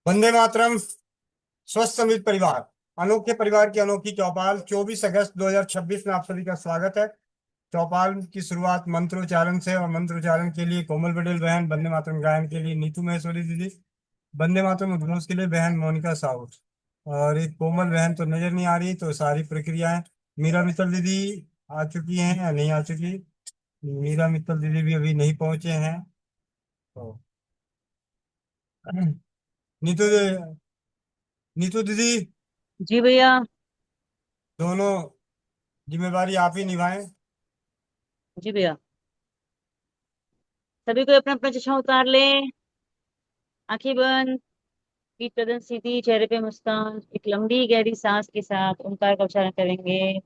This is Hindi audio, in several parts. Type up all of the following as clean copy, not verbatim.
वंदे मातरम। स्वस्थ समृद्ध परिवार, अनोखे परिवार की अनोखी चौपाल 24 अगस्त 2026 में आप सभी का स्वागत है। चौपाल की शुरुआत मंत्रोच्चारण से, और मंत्रोच्चारण के लिए कोमल पटेल बहन, वंदे मातरम गायन के लिए नीतू महेश्वरी दीदी, वंदे मातरम उद्घोष के लिए बहन मोनिका साहू। और एक कोमल बहन तो नजर नहीं आ रही, तो सारी प्रक्रियाएं मीरा मित्तल दीदी आ चुकी हैं या नहीं आ चुकी? मीरा मित्तल दीदी भी अभी नहीं पहुंचे हैं। तो नीतू नीतू दीदी, जी भैया। दोनों जिम्मेवारी आप ही निभाएं। जी भैया। सभी को अपना अपना चश्मा उतार लें। आंखें बंद। पीठ गर्दन सीधी, चेहरे पे मुस्कान। एक लंबी गहरी सांस के साथ ओंकार का उच्चारण करेंगे।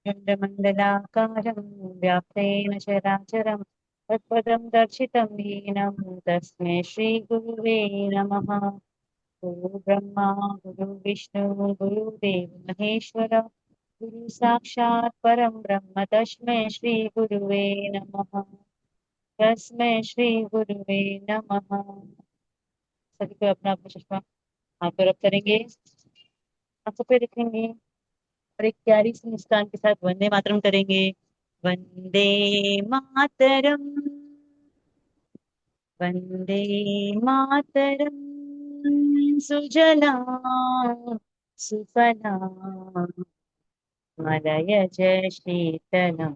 खण्डमण्डलाकारं व्याप्तेन चराचरं तत्पदं दर्शितं येनं तस्मै श्रीगुरुवे नमः। गुरु ब्रह्मा गुरु विष्णु गुरुदेव महेश्वर गुरु साक्षात् परं ब्रह्म तस्मै श्री गुरुवे नमः। तस्मै श्री गुरुवे नमः। सभी को अपना अपना चश्मा हाथ पर रख करेंगे। आंखों पे रखेंगे और एक प्यारी सी मुस्कान के साथ वंदे मातरम करेंगे। वंदे मातरम। वंदे मातरम। सुजला सुफला मलयज शीतलम्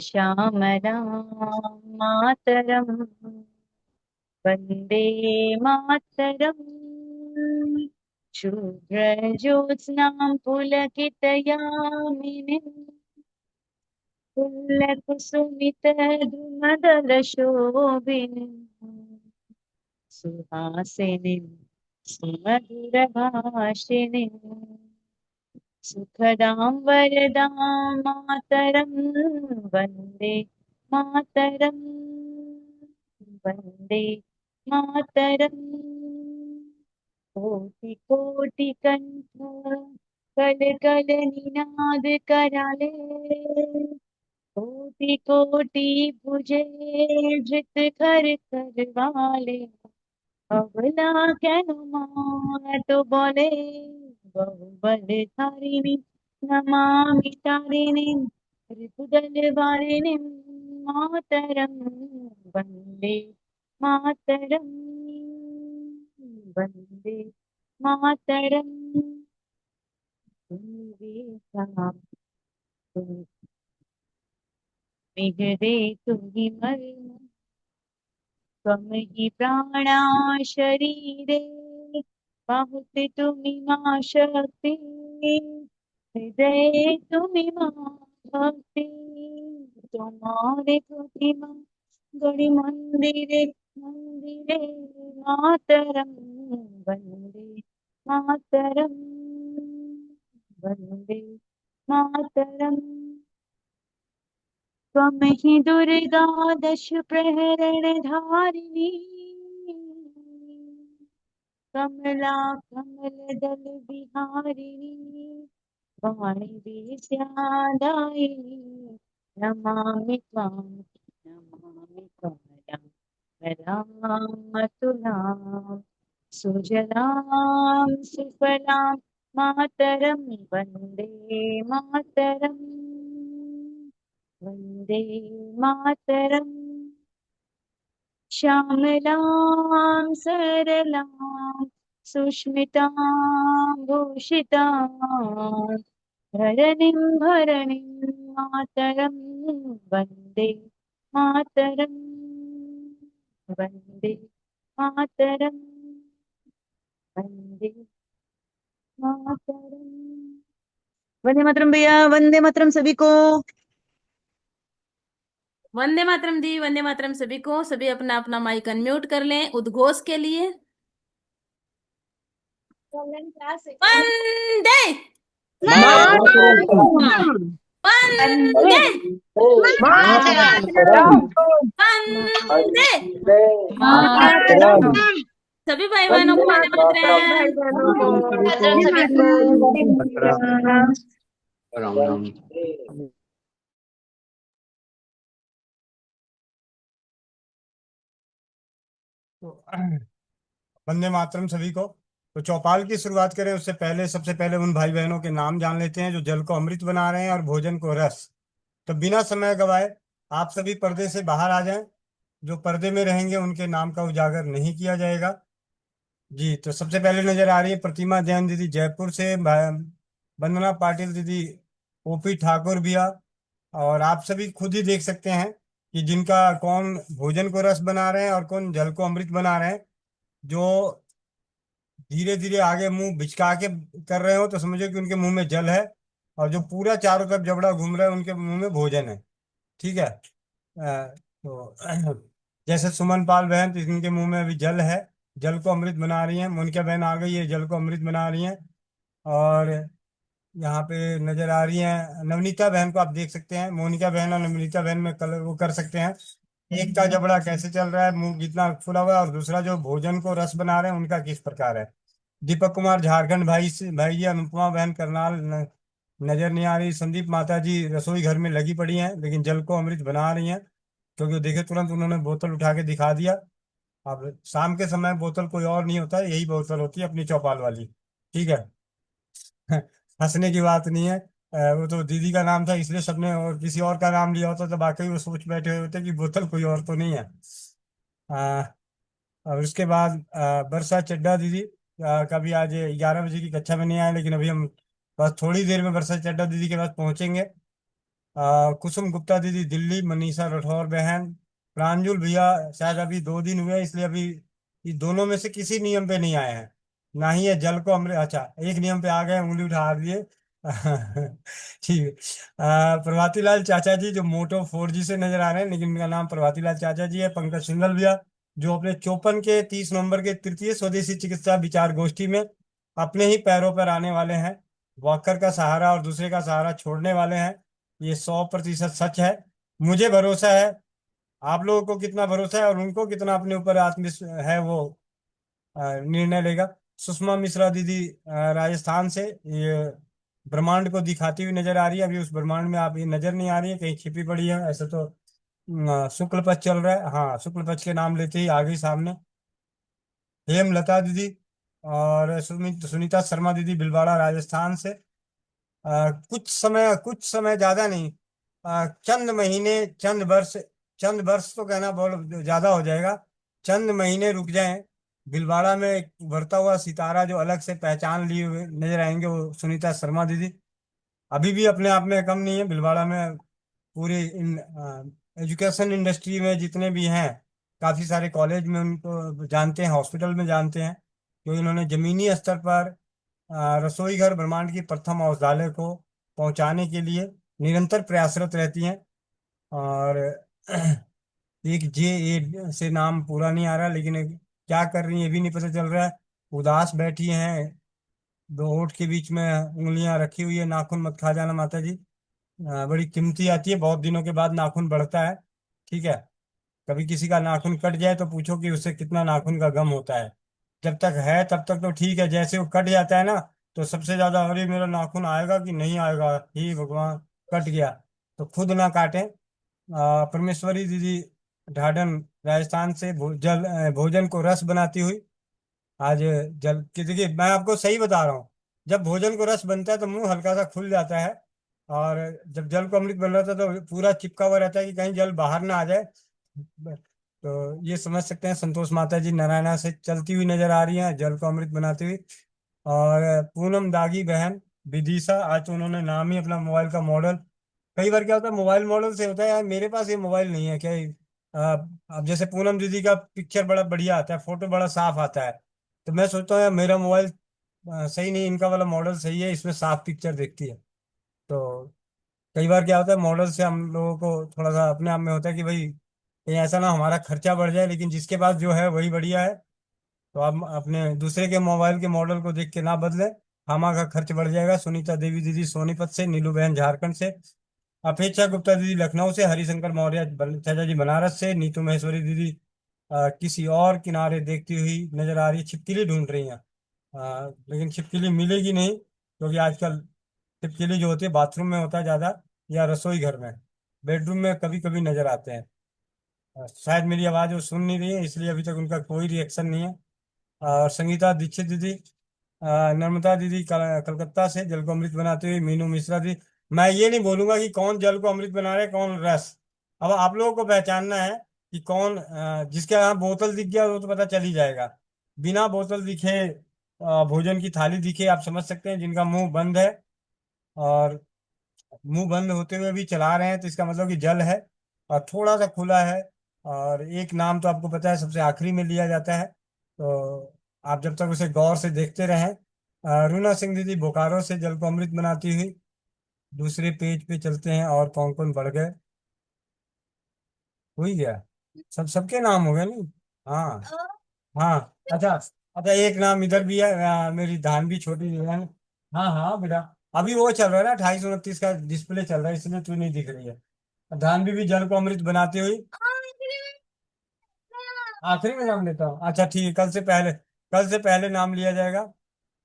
श्यामलां मातरम्। वन्दे मातरम्। शुभ्रज्योत्स्नां पुलकितयामिनीं पुल्लकुसुमितद्रुमदलशोभिनीं सुहासिनीं सुमधुरभाषिणीं सुखदां वरदां मातरं। वन्दे मातरम्। वन्दे मातरम्। कोटि कोटि कंठ कल कल निनाद कराले। कोटि कोटि भुजे धृत कर कर वाले। अबला केन मात बोले बहुबल धारिणी नमामि तारिणी रिपुदल वारिणी मातरम। वंदे मातरम। वंदे मातरम। तुम दे तुम्ही मरण त्वं हि प्राणा शरीरे बहुत तुम्ही मा शक्ति हृदय तुम्ही मा भक्ति तुम्हारे प्रतिमा गणि मंदिरे मंदिरे मातरम। वंदे मातरम। वंदे मातरम। त्वं हि दुर्गा दश प्रहरण धारिणी कमला कमल दल विहारिणी वाणी विद्यादायिनी नमामि त्वां नमामि त्वां रामतुलां सुजलां सुफलां मातरं। वन्दे मातरम्। वन्दे मातरम्। श्यामलां सरलां सुष्मितां भूषितां धरणीं भरणीं मातरं। वन्दे मातरम्। वन्दे मातरम्। वन्दे मातरम्। वंदे मातरम भैया। वंदे मातरम सभी को। वंदे मातरम दी। वंदे मातरम सभी को। सभी अपना अपना माइक अनम्यूट कर लें उद्घोष के लिए। वंदे मातरम। वंदे मातरम। वंदे मातरम। सभी भाई बहनों को वंदे भाई मातरम। बहनों को मातरम सभी को। राम राम। तो वंदे मातरम सभी को। तो चौपाल की शुरुआत करें उससे पहले सबसे पहले उन भाई बहनों के नाम जान लेते हैं जो जल को अमृत बना रहे हैं और भोजन को रस। तो बिना समय गवाए आप सभी पर्दे से बाहर आ जाएं। जो पर्दे में रहेंगे उनके नाम का उजागर नहीं किया जाएगा। जी, तो सबसे पहले नजर आ रही है प्रतिमा जैन दीदी जयपुर से, वंदना पाटिल दीदी, ओपी ठाकुर भैया। और आप सभी खुद ही देख सकते हैं कि जिनका कौन भोजन को रस बना रहे हैं और कौन जल को अमृत बना रहे हैं। जो धीरे धीरे आगे मुंह बिचका के कर रहे हो तो समझो कि उनके मुंह में जल है, और जो पूरा चारों तरफ जबड़ा घूम रहा है उनके मुंह में भोजन है। ठीक है। तो जैसे सुमन पाल बहन, तो इनके मुंह में अभी जल है, जल को अमृत बना रही हैं। मोनिका बहन आ गई है, जल को अमृत बना रही हैं। और यहाँ पे नजर आ रही हैं नवनीता बहन को, आप देख सकते हैं मोनिका बहन और नवनीता बहन में कलर वो कर सकते हैं। एक का जबड़ा कैसे चल रहा है, मुंह कितना फुला हुआ है, और दूसरा जो भोजन को रस बना रहे हैं उनका किस प्रकार है। दीपक कुमार झारखंड भाई से भाई जी, अनुपमा बहन करनाल नजर नहीं आ रही। संदीप माता जी रसोई घर में लगी पड़ी हैं लेकिन जल को अमृत बना रही हैं, क्योंकि वो देखे तुरंत उन्होंने बोतल उठा के दिखा दिया। अब शाम के समय बोतल कोई और नहीं होता है, यही बोतल होती है अपनी चौपाल वाली। ठीक है। हंसने की बात नहीं है। वो तो दीदी का नाम था इसलिए सबने, और किसी और का नाम लिया होता तो वाकई वो सोच बैठे हुए होते कि बोतल कोई और तो नहीं है। आ, और उसके बाद बरसा चड्ढा दीदी कभी आज 11 बजे की कक्षा में नहीं आए, लेकिन अभी हम बस थोड़ी देर में बरसा चड्ढा दीदी के पास पहुंचेंगे। कुसुम गुप्ता दीदी दिल्ली, मनीषा राठौर बहन, प्रांजुल भैया शायद अभी 2 दिन हुए इसलिए अभी ये दोनों में से किसी नियम पे नहीं आए हैं। ना ही ये जल को अमृत, अच्छा एक नियम पे आ गए, उंगली उठा दिए। ठीक है। प्रभाती लाल चाचा जी जो मोटो 4G से नजर आ रहे हैं, लेकिन इनका नाम प्रभाती लाल चाचा जी है। पंकज सिंघल भैया जो अपने 54 के 30 नवंबर के तृतीय स्वदेशी चिकित्सा विचार गोष्ठी में अपने ही पैरों पर आने वाले हैं, वॉकर का सहारा और दूसरे का सहारा छोड़ने वाले हैं। ये 100% सच है। मुझे भरोसा है, आप लोगों को कितना भरोसा है और उनको कितना अपने ऊपर आत्मविश्वास है वो निर्णय लेगा। सुषमा मिश्रा दीदी राजस्थान से, ये ब्रह्मांड को दिखाती हुई नजर आ रही है। अभी उस ब्रह्मांड में आप ये नजर नहीं आ रही है, कहीं छिपी पड़ी है ऐसे तो। शुक्ल पक्ष चल रहा है, हाँ शुक्ल पक्ष के नाम लेते ही आ गई सामने। हेमलता दीदी और सुनीता शर्मा दीदी भिलवाड़ा राजस्थान से। कुछ समय ज्यादा नहीं, चंद महीने, चंद वर्ष तो कहना बहुत ज्यादा हो जाएगा। चंद महीने रुक जाएं, भिलवाड़ा में एक उभरता हुआ सितारा जो अलग से पहचान लिए हुए नजर आएंगे वो सुनीता शर्मा दीदी। अभी भी अपने आप में कम नहीं है भिलवाड़ा में। पूरे इन एजुकेशन इंडस्ट्री में जितने भी हैं, काफी सारे कॉलेज में उनको जानते हैं, हॉस्पिटल में जानते हैं, क्योंकि इन्होंने जमीनी स्तर पर रसोई घर ब्रह्मांड की प्रथम औषधालय को पहुंचाने के लिए निरंतर प्रयासरत रहती हैं। और एक JA से नाम पूरा नहीं आ रहा, लेकिन क्या कर रही है ये भी नहीं पता चल रहा है। उदास बैठी हैं, 2 होंठ के बीच में उंगलियां रखी हुई है, नाखून मत खा जाना माता जी। बड़ी कीमती आती है, बहुत दिनों के बाद नाखून बढ़ता है। ठीक है। कभी किसी का नाखून कट जाए तो पूछो कि उससे कितना नाखून का गम होता है। जब तक है तब तक तो ठीक है, जैसे वो कट जाता है ना तो सबसे ज्यादा, अरे मेरा नाखून आएगा कि नहीं आएगा, ही भगवान कट गया। तो खुद ना काटें। परमेश्वरी दीदी ढाढन राजस्थान से, भोजन को रस बनाती हुई आज जल कि देखिए मैं आपको सही बता रहा हूँ, जब भोजन को रस बनता है तो मुंह हल्का सा खुल जाता है, और जब जल को अमृत बन रहा था तो पूरा चिपका हुआ रहता है कि कहीं जल बाहर ना आ जाए। तो ये समझ सकते हैं। संतोष माता जी नारायणा से चलती हुई नजर आ रही हैं जल को अमृत बनाती हुई। और पूनम दागी बहन विदिशा, आज तो उन्होंने नाम ही अपना मोबाइल का मॉडल, कई बार क्या होता है मोबाइल मॉडल से होता है यार मेरे पास ये मोबाइल नहीं है क्या। अब जैसे पूनम दीदी का पिक्चर बड़ा बढ़िया आता है, फोटो बड़ा साफ आता है, तो मैं सोचता हूँ यार मेरा मोबाइल सही नहीं, इनका वाला मॉडल सही है, इसमें साफ पिक्चर देखती है। तो कई बार क्या होता है मॉडल से हम लोगों को थोड़ा सा अपने आप में होता है कि भाई कहीं ऐसा ना हमारा खर्चा बढ़ जाए, लेकिन जिसके पास जो है वही बढ़िया है। तो आप अपने दूसरे के मोबाइल के मॉडल को देख के ना बदले, हमा का खर्च बढ़ जाएगा। सुनीता देवी दीदी सोनीपत से, नीलू बहन झारखंड से, अपेक्षा गुप्ता दीदी लखनऊ से, हरिशंकर मौर्य चाचा जी बनारस से, नीतू महेश्वरी दीदी किसी और किनारे देखती हुई नजर आ रही है, छिपकली ढूंढ रही हैं। लेकिन छिपकली मिलेगी नहीं, क्योंकि आजकल छिपकली जो होती है बाथरूम में होता है ज्यादा, या रसोई घर में। बेडरूम में कभी कभी नजर आते हैं। शायद मेरी आवाज वो सुन नहीं रही है, इसलिए अभी तक उनका कोई रिएक्शन नहीं है। और संगीता दीक्षित दीदी, नर्मदा दीदी कलकत्ता से जल को अमृत बनाते हुए, मीनू मिश्रा दी। मैं ये नहीं बोलूंगा कि कौन जल को अमृत बना रहे, कौन रस। अब आप लोगों को पहचानना है कि कौन, जिसके यहाँ बोतल दिख गया वो तो पता चल ही जाएगा। बिना बोतल दिखे, भोजन की थाली दिखे, आप समझ सकते हैं जिनका मुंह बंद है। और मुंह बंद होते हुए भी चला रहे हैं, तो इसका मतलब कि जल है और थोड़ा सा खुला है। और एक नाम तो आपको पता है सबसे आखिरी में लिया जाता है, तो आप जब तक उसे गौर से देखते रहें। रूना सिंह दीदी बोकारो से जल को अमृत बनाती हुई। दूसरे पेज पे चलते हैं, और कौन कौन बढ़ गए। हो ही गया, सबके नाम हो गए नहीं। हाँ, हाँ, अच्छा। अच्छा, एक नाम इधर भी है, मेरी धानवी छोटी बहन। हाँ हाँ बेटा, अभी वो चल रहा है ना 2829 का डिस्प्ले चल रहा है, इसलिए तू नहीं दिख रही है। धानवी भी जल को अमृत बनाती हुई। आखिरी में नाम लेता हूँ, अच्छा ठीक है, कल से पहले नाम लिया जाएगा।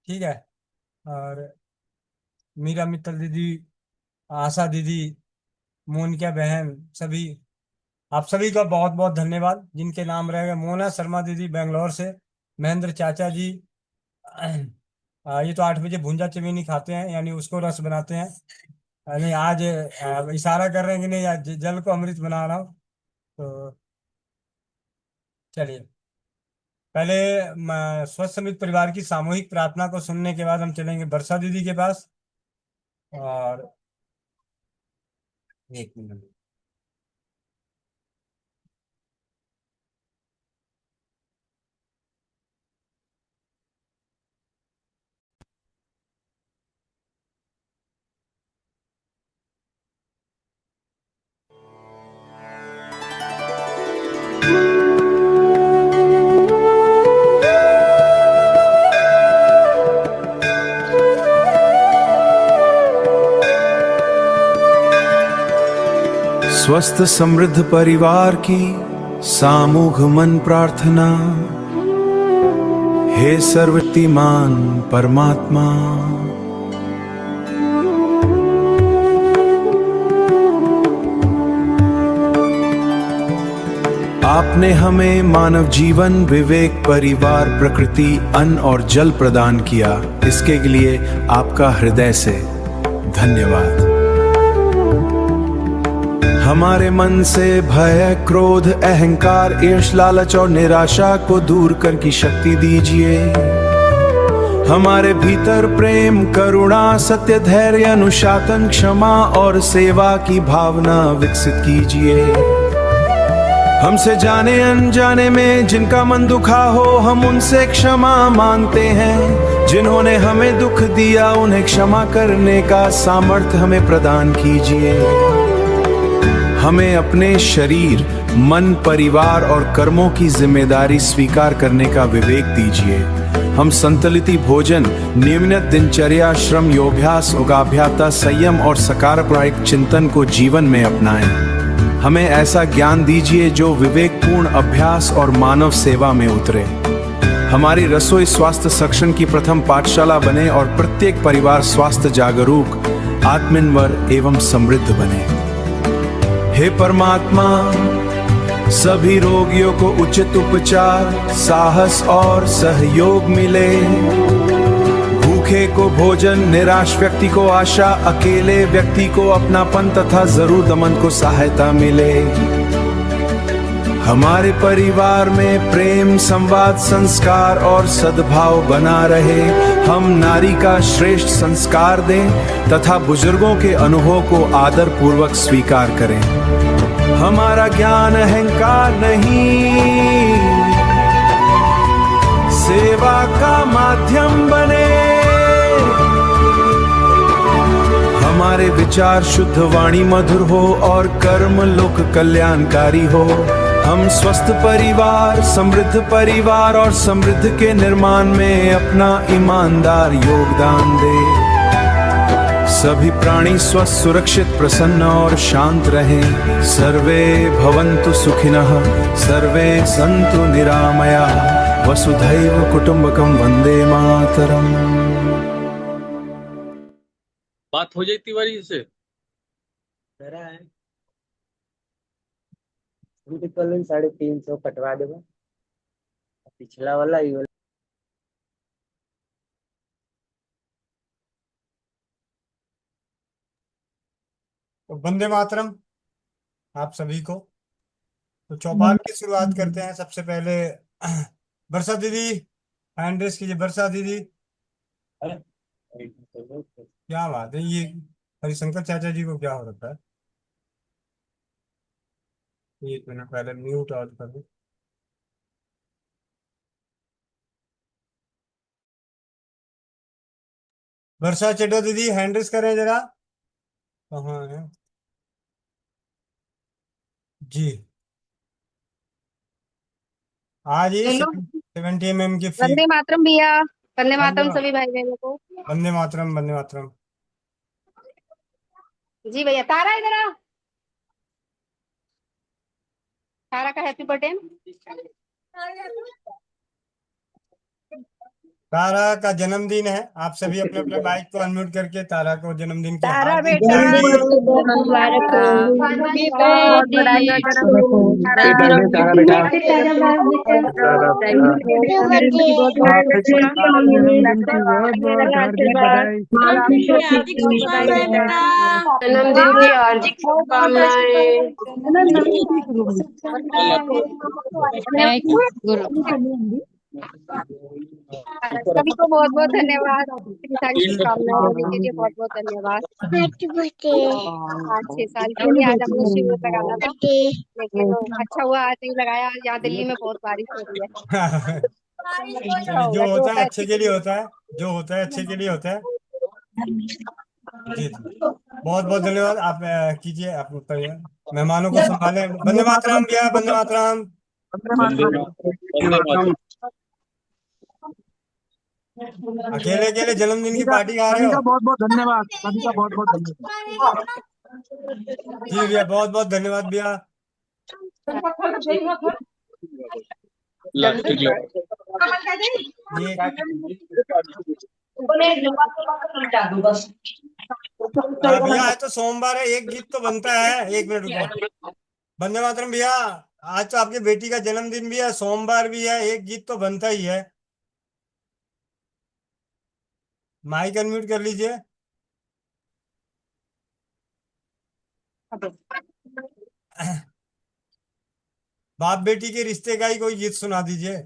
ठीक है। और मीरा मित्तल दीदी, आशा दीदी, मोनिका बहन, सभी, आप सभी का बहुत बहुत धन्यवाद जिनके नाम रह गए। मोना शर्मा दीदी बेंगलोर से, महेंद्र चाचा जी, ये तो 8 बजे भुंजा चमीनी खाते हैं, यानी उसको रस बनाते हैं। यानी आज इशारा कर रहे हैं कि नहीं, आज जल को अमृत बना रहा हूँ। तो चलिए, पहले स्वस्थ समित परिवार की सामूहिक प्रार्थना को सुनने के बाद हम चलेंगे वर्षा दीदी के पास। और एक मिनट, स्वस्थ समृद्ध परिवार की सामूहिक मन प्रार्थना। हे सर्वशक्तिमान परमात्मा, आपने हमें मानव जीवन, विवेक, परिवार, प्रकृति, अन्न और जल प्रदान किया। इसके लिए आपका हृदय से धन्यवाद। हमारे मन से भय, क्रोध, अहंकार, ईर्ष, लालच और निराशा को दूर कर की शक्ति दीजिए। हमारे भीतर प्रेम, करुणा, सत्य, धैर्य, अनुशासन, क्षमा और सेवा की भावना विकसित कीजिए। हमसे जाने अनजाने में जिनका मन दुखा हो, हम उनसे क्षमा मांगते हैं। जिन्होंने हमें दुख दिया, उन्हें क्षमा करने का सामर्थ्य हमें प्रदान कीजिए। हमें अपने शरीर, मन, परिवार और कर्मों की जिम्मेदारी स्वीकार करने का विवेक दीजिए। हम संतुलित भोजन, नियमित दिनचर्या, श्रम, योगाभ्यास, योगाभ्यास, संयम और सकारात्मक चिंतन को जीवन में अपनाएं। हमें ऐसा ज्ञान दीजिए जो विवेकपूर्ण अभ्यास और मानव सेवा में उतरे। हमारी रसोई स्वास्थ्य शिक्षण की प्रथम पाठशाला बने और प्रत्येक परिवार स्वास्थ्य जागरूक, आत्मनिर्भर एवं समृद्ध बने। हे परमात्मा, सभी रोगियों को उचित उपचार, साहस और सहयोग मिले। भूखे को भोजन, निराश व्यक्ति को आशा, अकेले व्यक्ति को अपनापन तथा जरूरतमंद को सहायता मिले। हमारे परिवार में प्रेम, संवाद, संस्कार और सद्भाव बना रहे। हम नारी का श्रेष्ठ संस्कार दें तथा बुजुर्गों के अनुभव को आदर पूर्वक स्वीकार करें। हमारा ज्ञान अहंकार नहीं, सेवा का माध्यम बने। हमारे विचार शुद्ध, वाणी मधुर हो और कर्म लोक कल्याणकारी हो। हम स्वस्थ परिवार, समृद्ध परिवार और समृद्ध के निर्माण में अपना ईमानदार योगदान दे। सभी प्राणी स्वस्थ सुरक्षित प्रसन्न और शांत रहें। सर्वे भवन्तु सुखिनः, सर्वे सन्तु निरामयाः। वसुधैव कुटुम्बकं वन्दे मातरम्। बात हो जाए तिवारी से। करा है बिल्कुल 350 कटवा देगा पिछला वाला ये वाला। तो वंदे मातरम आप सभी को। तो चौपाल की शुरुआत करते हैं। सबसे पहले वर्षा दीदी हैंड रेस कीजिए। वर्षा दीदी, क्या बात है, ये हरिशंकर चाचा जी को क्या हो रखा है? एक मिनट पहले म्यूट ऑन कर दूं। वर्षा चड्डा दीदी हैंड रेस करें जरा। कहाँ है जी? आज ये हेलो 70 mm की फी। वंदे मातरम भैया। वंदे वंदे मातरम सभी भाई बहनों को। वंदे मातरम, वंदे मातरम। जी भैया, तारा इधर आ। तारा का हैप्पी बर्थडे। तारा का जन्मदिन है। आप सभी अपने अपने माइक को अनम्यूट करके तारा को जन्मदिन की तारा हार्दिक बेटा बधाई। मुबारक हो। हैप्पी बहुत बधाई हो जन्मदिन जन्मदिन की हार्दिक शुभकामनाएं। सभी को बहुत बहुत धन्यवाद। इतनी सारी शुभकामनाएं देने के लिए बहुत बहुत धन्यवाद। 5-6 साल के लिए आज हमने शिविर लगाना था, लेकिन अच्छा हुआ आज नहीं लगाया। यहाँ दिल्ली में बहुत बारिश हो रही है। जो होता है अच्छे के लिए होता है, जो होता है अच्छे के लिए होता है। जी जी, बहुत बहुत धन्यवाद। आप कीजिए, आप मेहमानों को संभालें। वंदे मातरम भैया, वंदे मातरम। अकेले अकेले जन्मदिन की पार्टी खा रहे हो? बहुत बहुत धन्यवाद, सभी का बहुत बहुत धन्यवाद। जी भैया, बहुत बहुत धन्यवाद भैया। ये भैया, आज तो सोमवार है, एक गीत तो बनता है। एक मिनट रुको। वंदे मातरम भैया, आज तो आपकी बेटी का जन्मदिन भी है, सोमवार भी है, एक गीत तो बनता ही है। माइक अनम्यूट कर लीजिए। बाप बेटी के रिश्ते का ही कोई गीत सुना दीजिए।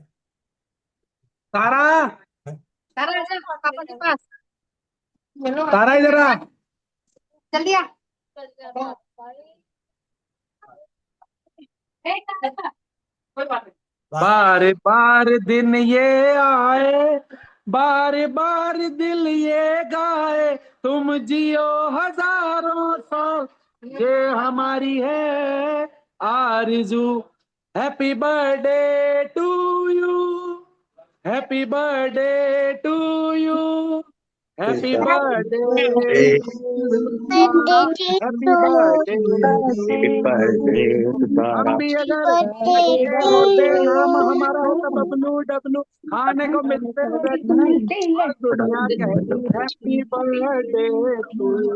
तारा, तारा आजा पापा के पास। तारा इधर आ। जल्दी आ। बार बार दिन ये आए, बार बार दिल ये गाए, तुम जियो हजारों साल, ये हमारी है आरज़ू। Happy birthday to you, happy birthday to you, happy birthday, happy birthday. हम भी अगर होते, नाम हमारा होता बबलू डबलू, खाने को मिलते दुनिया कहती हैप्पी बर्थडे टू यू।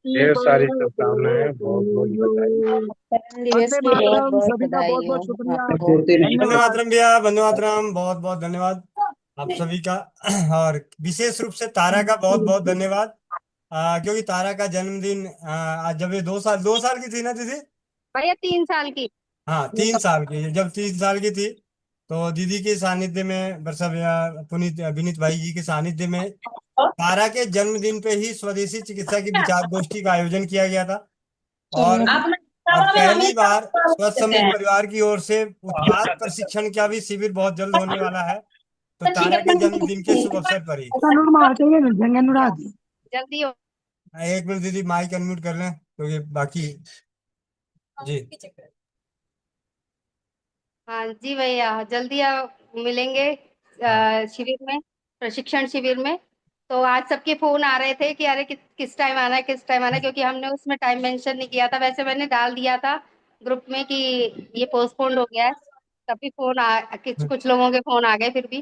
ढेर सारी शुभकामनाएं, बहुत बहुत बधाई। दिवस की बहुत बहुत सभी का बधाई बहुत बहुत हो शुक्रिया। आपको। वंदे मातरम भैया, वंदे मातरम, बहुत बहुत धन्यवाद आप सभी का। और विशेष रूप से तारा का बहुत बहुत धन्यवाद, क्योंकि तारा का जन्मदिन आज जब ये 2 साल की थी ना दीदी? भैया 3 साल की। हाँ, 3 साल की। जब 3 साल की थी तो दीदी के सानिध्य में, वर्षा भैया, पुनीत, विनीत भाई जी के सानिध्य में तारा के जन्मदिन पे ही स्वदेशी चिकित्सा की विचार गोष्ठी का आयोजन किया गया था। और पहली बार स्वस्थ समृद्ध परिवार की ओर से उत्पाद प्रशिक्षण का भी शिविर बहुत जल्द होने वाला है। तो तारा के जन्मदिन के शुभ अवसर पर ही। जल्दी हो। एक मिनट दीदी, माइक अनम्यूट कर लें क्योंकि बाकी जी। हाँ जी भैया, जल्दी मिलेंगे शिविर में, प्रशिक्षण शिविर में। तो आज सबके फोन आ रहे थे कि अरे किस टाइम आना है, किस टाइम आना है, क्योंकि हमने उसमें टाइम मेंशन नहीं किया था। वैसे मैंने डाल दिया था ग्रुप में कि ये पोस्टपोन्ड हो गया है, तभी कुछ कुछ लोगों के फोन आ गए फिर भी।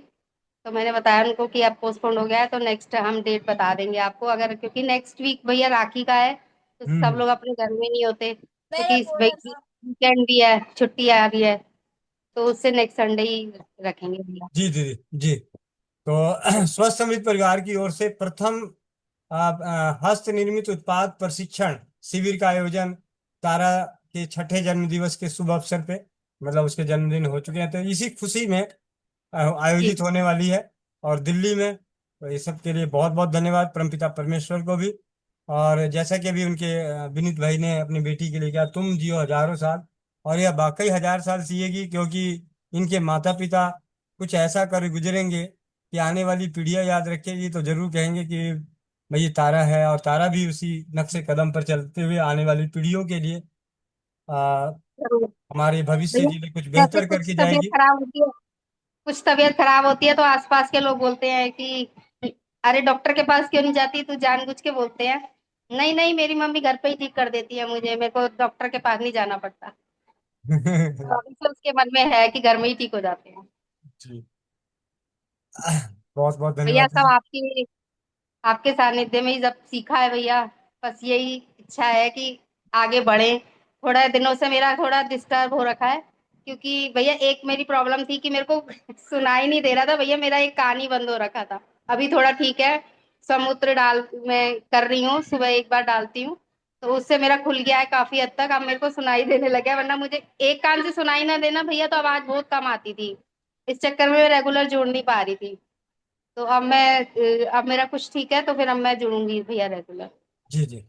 तो मैंने बताया उनको कि अब पोस्टपोन्ड हो गया है, तो नेक्स्ट हम डेट बता देंगे आपको, अगर क्योंकि नेक्स्ट वीक भैया राखी का है, तो सब लोग अपने घर में नहीं होते, क्योंकि इस वीकेंड भी है, छुट्टी आ रही है, तो उससे नेक्स्ट संडे ही रखेंगे भैया। जी दीदी जी। तो स्वस्थ समृद्ध परिवार की ओर से प्रथम हस्त निर्मित उत्पाद प्रशिक्षण शिविर का आयोजन तारा के छठे जन्म दिवस के शुभ अवसर पे, मतलब उसके जन्मदिन हो चुके हैं, तो इसी खुशी में जी आयोजित होने वाली है और दिल्ली में। तो ये सब के लिए बहुत बहुत धन्यवाद परमपिता परमेश्वर को भी। और जैसा कि अभी उनके विनीत भाई ने अपनी बेटी के लिए कहा, तुम जियो हजारों साल, और यह वाकई 1000 साल जिएगी, क्योंकि इनके माता पिता कुछ ऐसा कर गुजरेंगे कि आने वाली पीढ़ियां याद रखेगी, तो जरूर कहेंगे कि भाई ये तारा है, और तारा भी उसी नक्शे कदम पर चलते हुए आने वाली पीढ़ियों के लिए आ, जरूर हमारे भविष्य भैया। के लिए कुछ जैसे बेहतर कुछ करके तबीयत जाएगी। खराब होती है, कुछ तबीयत खराब होती है तो आसपास के लोग बोलते हैं कि अरे डॉक्टर के पास क्यों नहीं जाती, तू जानबूझ के बोलते हैं। नहीं नहीं, मेरी मम्मी घर पे ही ठीक कर देती है मुझे, मेरे को डॉक्टर के पास नहीं जाना पड़ता। तो अभी से उसके मन में है कि घर में ही ठीक हो जाते हैं। जी बहुत बहुत भैया धन्यवाद सब दीदी। आपकी आपके सानिध्य में ही जब सीखा है भैया, बस यही इच्छा है कि आगे बढ़े। थोड़ा दिनों से मेरा थोड़ा डिस्टर्ब हो रखा है, क्योंकि भैया एक मेरी प्रॉब्लम थी कि मेरे को सुनाई नहीं दे रहा था भैया, मेरा एक कान ही बंद हो रखा था। अभी थोड़ा ठीक है, समुद्र डाल मैं कर रही हूँ, सुबह एक बार डालती हूँ, तो उससे मेरा खुल गया है काफी हद तक, अब मेरे को सुनाई देने लगा है। वरना मुझे एक कान से सुनाई ना देना भैया तो आवाज बहुत कम आती थी, इस चक्कर में मैं रेगुलर जोड़ नहीं पा रही थी। तो अब मेरा कुछ ठीक है, तो फिर अब मैं जुड़ूंगी भैया रेगुलर। जी जी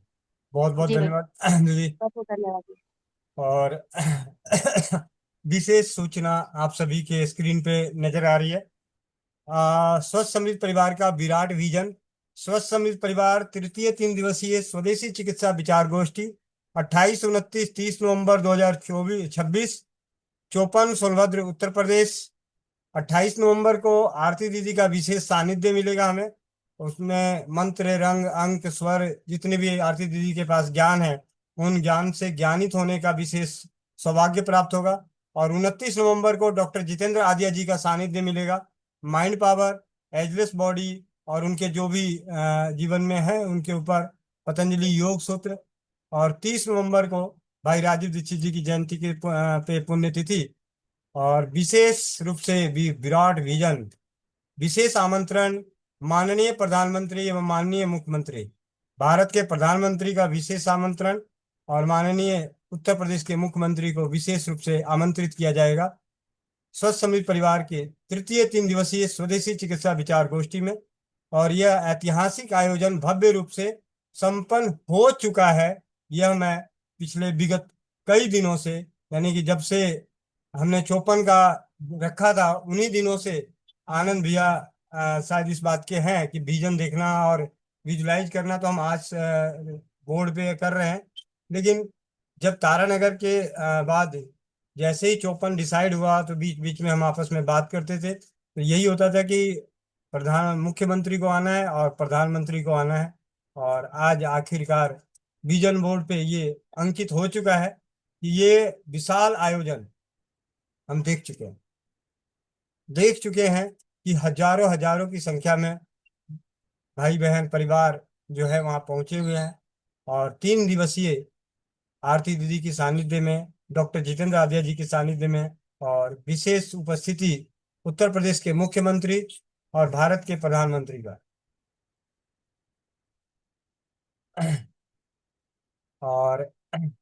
बहुत बहुत जी भैया, धन्यवाद दीदी। बहुत बहुत धन्यवाद। और विशेष सूचना आप सभी के स्क्रीन पे नजर आ रही है। स्वस्थ समृद्ध परिवार का विराट विजन। स्वस्थ समृद्ध परिवार तृतीय 3 दिवसीय स्वदेशी चिकित्सा विचार गोष्ठी 28, 29, 30 नवंबर 2024 चौपन सोनभद्र उत्तर प्रदेश। 28 नवंबर को आरती दीदी का विशेष सानिध्य मिलेगा हमें। उसमें मंत्र, रंग, अंक, स्वर, जितने भी आरती दीदी के पास ज्ञान है, उन ज्ञान से ज्ञानित होने का विशेष सौभाग्य प्राप्त होगा। और 29 नवंबर को डॉक्टर जितेंद्र आदिया जी का सानिध्य मिलेगा। माइंड पावर, एजलेस बॉडी, और उनके जो भी जीवन में है उनके ऊपर पतंजलि योग सूत्र। और 30 नवंबर को भाई राजीव दीक्षित जी की जयंती के पे पुण्यतिथि, और विशेष रूप से विराट विजन, विशेष आमंत्रण माननीय प्रधानमंत्री एवं माननीय मुख्यमंत्री, भारत के प्रधानमंत्री का विशेष आमंत्रण, और माननीय उत्तर प्रदेश के मुख्यमंत्री को विशेष रूप से आमंत्रित किया जाएगा स्वस्थ समृद्ध परिवार के तृतीय 3 दिवसीय स्वदेशी चिकित्सा विचार गोष्ठी में। और यह ऐतिहासिक आयोजन भव्य रूप से संपन्न हो चुका है। यह मैं पिछले विगत कई दिनों से, यानी कि जब से हमने 54 का रखा था, उन्हीं दिनों से आनंद भैया शायद इस बात के हैं कि विजन देखना और विजुलाइज करना तो हम आज बोर्ड पे कर रहे हैं। लेकिन जब तारानगर के बाद जैसे ही 54 डिसाइड हुआ, तो बीच बीच में हम आपस में बात करते थे, तो यही होता था कि मुख्यमंत्री को आना है और प्रधानमंत्री को आना है। और आज आखिरकार विजन बोर्ड पे ये अंकित हो चुका है कि ये विशाल आयोजन हम देख चुके हैं कि हजारों हजारों की संख्या में भाई बहन परिवार जो है वहाँ पहुंचे हुए हैं। और 3 दिवसीय आरती दीदी की सानिध्य में, डॉक्टर जितेंद्र आदिया जी की सानिध्य में, और विशेष उपस्थिति उत्तर प्रदेश के मुख्यमंत्री और भारत के प्रधानमंत्री का। और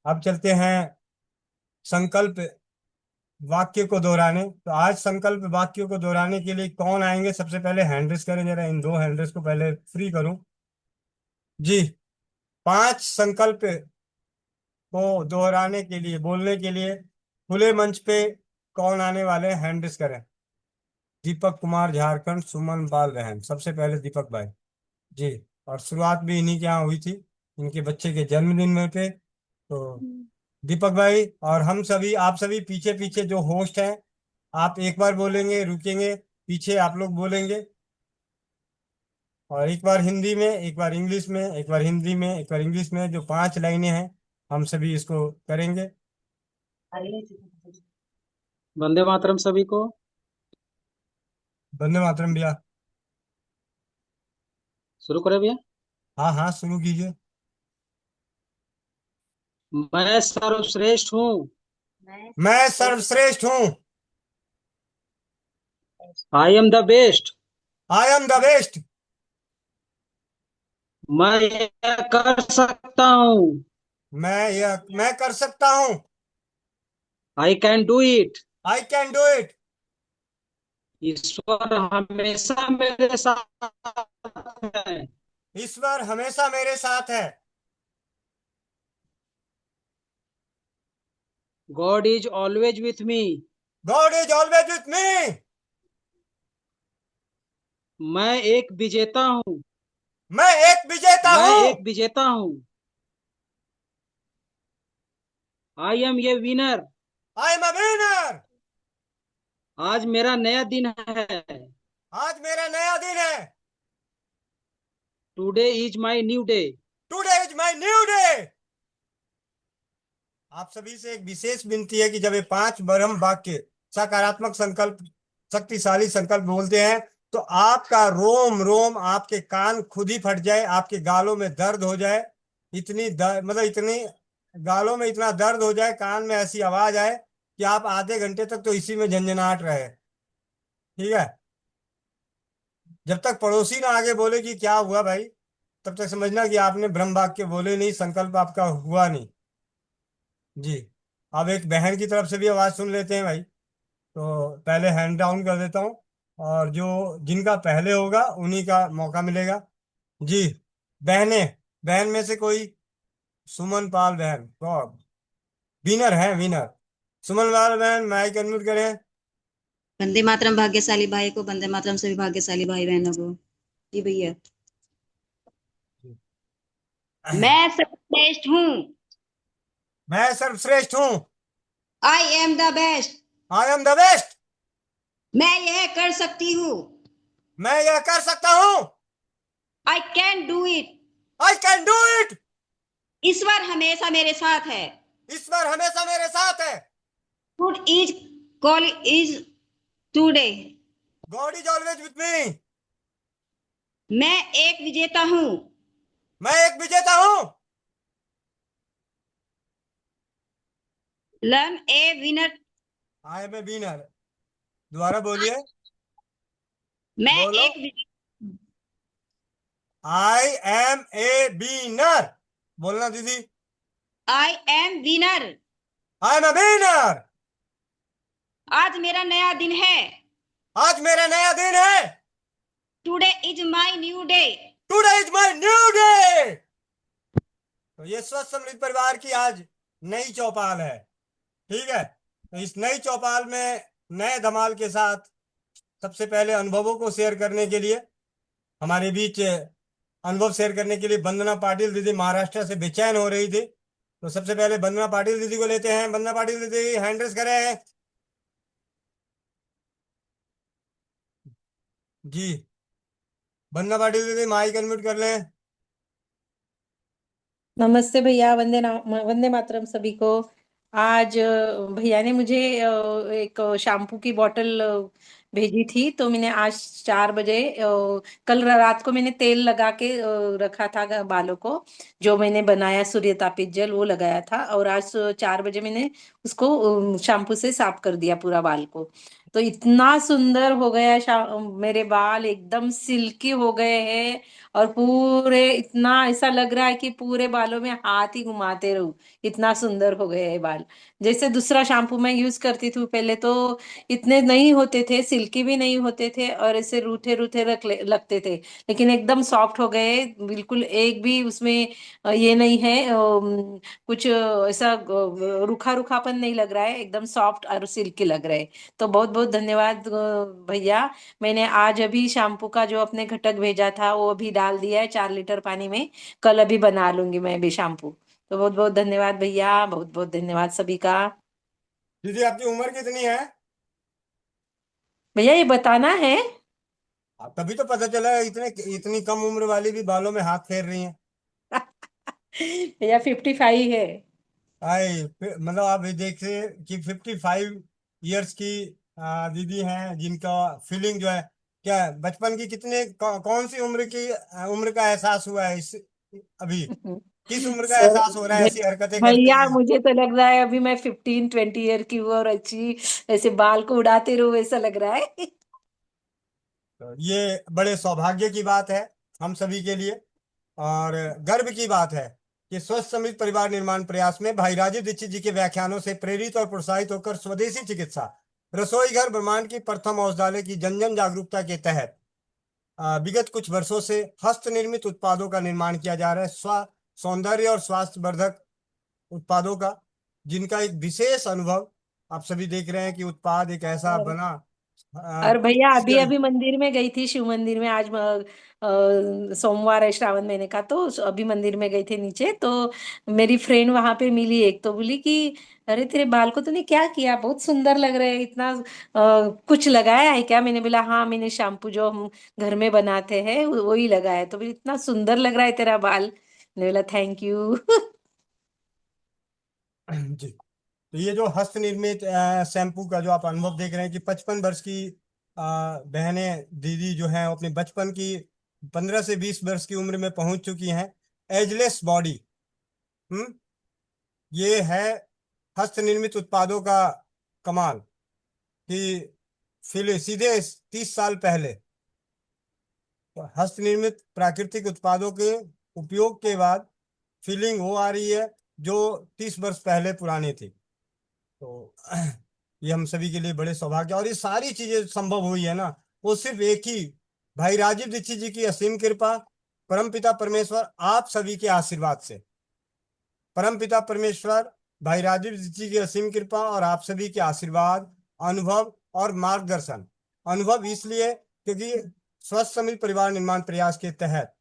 अब चलते हैं संकल्प वाक्य को दोहराने। तो आज संकल्प वाक्यों को दोहराने के लिए कौन आएंगे? सबसे पहले हैंड रेस करें, जरा इन 2 हैंड रेस को पहले फ्री करूं। जी, 5 संकल्प को दोहराने के लिए, बोलने के लिए खुले मंच पे कौन आने वाले? हैंड रेस करें। दीपक कुमार झारखंड, सुमन पाल रहन, सबसे पहले दीपक भाई जी। और शुरुआत भी इन्हीं के यहाँ हुई थी, इनके बच्चे के जन्मदिन में थे। तो दीपक भाई, और हम सभी, आप सभी पीछे पीछे जो होस्ट हैं, आप एक बार बोलेंगे, रुकेंगे, पीछे आप लोग बोलेंगे। और एक बार हिंदी में, एक बार इंग्लिश में, एक बार हिंदी में, एक बार इंग्लिश में, जो 5 लाइनें हैं हम सभी इसको करेंगे। वंदे मातरम सभी को। वंदे मातरम भैया। शुरू करें भैया। हाँ हाँ, शुरू कीजिए। मैं सर्वश्रेष्ठ हूँ। मैं सर्वश्रेष्ठ हूँ। I am the best. I am the best. मैं यह कर सकता हूँ। मैं कर सकता हूँ। I can do it. I can do it. ईश्वर हमेशा मेरे साथ है। ईश्वर हमेशा मेरे साथ है। God is always with me. God is always with me. मैं एक विजेता हूँ। मैं एक विजेता मैं हूँ। एक विजेता हूँ। I am a winner. I am a winner. आज मेरा नया दिन है। आज मेरा नया दिन है। Today is my new day. Today is my new day. आप सभी से एक विशेष विनती है कि जब ये 5 ब्रह्म वाक्य सकारात्मक संकल्प, शक्तिशाली संकल्प बोलते हैं, तो आपका रोम रोम, आपके कान खुद ही फट जाए, आपके गालों में दर्द हो जाए, मतलब इतनी गालों में इतना दर्द हो जाए, कान में ऐसी आवाज आए कि आप आधे घंटे तक तो इसी में झंझनाहट रहे। ठीक है। जब तक पड़ोसी ना आगे बोले कि क्या हुआ भाई, तब तक समझना कि आपने ब्रह्म वाक्य बोले नहीं, संकल्प आपका हुआ नहीं। जी। अब एक बहन की तरफ से भी आवाज सुन लेते हैं भाई। तो पहले हैंड डाउन कर देता हूँ, और जो जिनका पहले होगा उन्हीं का मौका मिलेगा। जी। बहने, बहन में से कोई? सुमन पाल बहन, विनर है, विनर। सुमन पाल बहन, माइक अनम्यूट करें। वंदे मातरम भाग्यशाली भाई को, वंदे मातरम सभी भाग्यशाली भाई बहनों को। जी भैया। मैं सर्वश्रेष्ठ हूँ। मैं सर्वश्रेष्ठ हूँ। I am the best. I am the best. मैं यह कर सकती हूँ। मैं यह कर सकता हूँ। I can do it. I can do it. ईश्वर हमेशा मेरे साथ है। ईश्वर हमेशा मेरे साथ है। Good is call is today. God is always with me. मैं एक विजेता हूँ। मैं एक विजेता हूँ। Learn a winner. I am a winner. दोबारा बोलिए। मैं बोलो। एक आई एम ए विनर। बोलना दीदी। I am winner. I am a winner. आज मेरा नया दिन है। आज मेरा नया दिन है। Today is my new day. Today is my new day. तो ये स्वस्थ समृद्ध परिवार की आज नई चौपाल है। ठीक है। तो इस नई चौपाल में नए धमाल के साथ सबसे पहले अनुभवों को शेयर करने के लिए हमारे बीच अनुभव शेयर करने के लिए वंदना पाटिल दीदी महाराष्ट्र से बेचैन हो रही थी। तो सबसे पहले वंदना पाटिल दीदी को लेते हैं। वंदना पाटिल दीदी हैंड रेस करें। जी। वंदना पाटिल दीदी माइक अनम्यूट कर लें। नमस्ते भैया, वंदे मातरम सभी को। आज भैया ने मुझे एक शैम्पू की बोतल भेजी थी, तो मैंने आज 4 बजे कल रात को मैंने तेल लगा के रखा था बालों को। जो मैंने बनाया सूर्य तापित जल वो लगाया था, और आज 4 बजे मैंने उसको शैम्पू से साफ कर दिया पूरा बाल को। तो इतना सुंदर हो गया, मेरे बाल एकदम सिल्की हो गए हैं। और पूरे इतना ऐसा लग रहा है कि पूरे बालों में हाथ ही घुमाते रहूं, इतना सुंदर हो गए हैं बाल। जैसे दूसरा शैम्पू मैं यूज करती थी पहले, तो इतने नहीं होते थे, सिल्की भी नहीं होते थे, और ऐसे रूठे रूठे लगते थे। लेकिन एकदम सॉफ्ट हो गए, बिल्कुल एक भी उसमें ये नहीं है, कुछ ऐसा रूखा रूखापन नहीं लग रहा है, एकदम सॉफ्ट और सिल्की लग रहा है। तो बहुत बहुत धन्यवाद भैया। मैंने आज अभी शैम्पू का जो अपने घटक भेजा था वो अभी डाल दिया है 4 लीटर पानी में। कल अभी बना लूंगी मैं भी शैम्पू। तो बहुत बहुत धन्यवाद भैया, बहुत बहुत धन्यवाद सभी का। दीदी आपकी उम्र कितनी है? भैया ये बताना है? तभी तो पता चला इतनी कम उम्र वाली भी बालों में हाथ फेर रही हैं। भैया 55 है। मतलब आप ये देखिए कि 55 इयर्स की दीदी हैं, जिनका फीलिंग जो है, क्या है, बचपन की कौन सी उम्र की उम्र का एहसास हुआ है इस अभी? किस उम्र का सर, एहसास हो रहा है ऐसी हरकतें करते भैया हुए? मुझे तो लग रहा है अभी मैं 15-20 ईयर की हूँ और अच्छी ऐसे बाल को उड़ाते रहूं ऐसा लग रहा है। तो ये बड़े सौभाग्य की बात है हम सभी के लिए, और गर्व की बात है कि स्वस्थ समृद्ध परिवार निर्माण प्रयास में भाई राजीव दीक्षित जी के व्याख्यानों से प्रेरित और प्रोत्साहित होकर स्वदेशी चिकित्सा रसोई घर ब्रह्मांड की प्रथम औषधालय की जन जन जागरूकता के तहत विगत कुछ वर्षों से हस्त निर्मित उत्पादों का निर्माण किया जा रहा है, सौंदर्य और स्वास्थ्य वर्धक उत्पादों का, जिनका एक विशेष अनुभव आप सभी देख रहे हैं कि उत्पाद एक ऐसा और बना और भैया अभी कि अभी मंदिर में गई थी, शिव मंदिर में। आज सोमवार है श्रावण महीने का, तो अभी मंदिर में गई थी नीचे, तो मेरी फ्रेंड वहां पे मिली एक, तो बोली कि अरे तेरे बाल को तूने क्या किया, बहुत सुंदर लग रहे हैं, इतना कुछ लगाया है क्या? मैंने बोला हाँ, मैंने शैम्पू जो हम घर में बनाते हैं वही लगाया है। तो बोली इतना सुंदर लग रहा है तेरा बाल। मैंने बोला थैंक यू। जी। तो ये जो हस्त निर्मित शैम्पू का जो आप अनुभव देख रहे हैं कि 55 वर्ष की बहनें दीदी जो हैं, अपने बचपन की 15 से 20 वर्ष की उम्र में पहुंच चुकी हैं, एजलेस बॉडी। ये है हस्त निर्मित उत्पादों का कमाल कि फिर सीधे 30 साल पहले तो हस्त निर्मित प्राकृतिक उत्पादों के उपयोग के बाद फीलिंग वो आ रही है जो 30 वर्ष पहले पुरानी थी। तो ये हम सभी के लिए बड़े सौभाग्य, और ये सारी चीजें संभव हुई है ना, वो सिर्फ एक ही भाई राजीव दीक्षित जी की असीम कृपा, परमपिता परमेश्वर आप सभी के आशीर्वाद से। परमपिता परमेश्वर, भाई राजीव जी की असीम कृपा और आप सभी के आशीर्वाद, अनुभव और मार्गदर्शन। अनुभव इसलिए क्योंकि स्वस्थ समृद्ध परिवार निर्माण प्रयास के तहत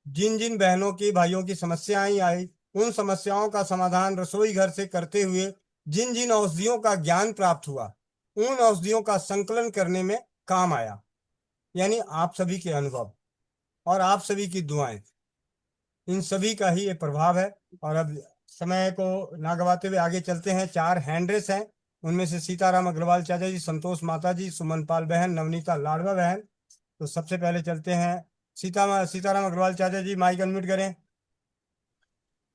जिन जिन बहनों की भाइयों की समस्याएं आई, उन समस्याओं का समाधान रसोई घर से करते हुए जिन जिन औषधियों का ज्ञान प्राप्त हुआ, उन औषधियों का संकलन करने में काम आया। यानी आप सभी के अनुभव और आप सभी की दुआएं, इन सभी का ही ये प्रभाव है। और अब समय को ना गवाते हुए आगे चलते हैं। 4 हैंड रेस हैं, उनमें से सीताराम अग्रवाल चाचा जी, संतोष माता जी, सुमन पाल बहन, नवनीता लाडवा बहन। तो सबसे पहले चलते हैं सीताराम अग्रवाल चाचा जी, माइक अनम्यूट करें।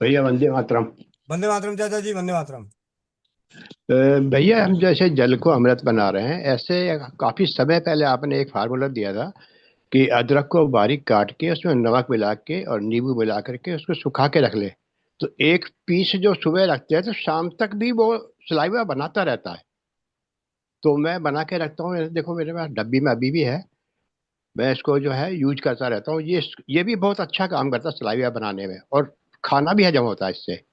भैया वंदे मातरम। वंदे मातरम चाचा जी, वंदे मातरम। भैया हम जैसे जल को अमृत बना रहे हैं, ऐसे काफी समय पहले आपने एक फार्मूला दिया था कि अदरक को बारीक काट के उसमें नमक मिला के और नींबू मिला करके उसको सुखा के रख ले, तो एक पीस जो सुबह रखते हैं तो शाम तक भी वो सलाइवा बनाता रहता है। तो मैं बना के रखता हूँ, देखो मेरे पास डब्बी में अभी भी है, मैं इसको जो है यूज करता रहता हूँ। ये भी बहुत अच्छा काम करता है सलाइवा बनाने में, और खाना भी हजम होता है इससे।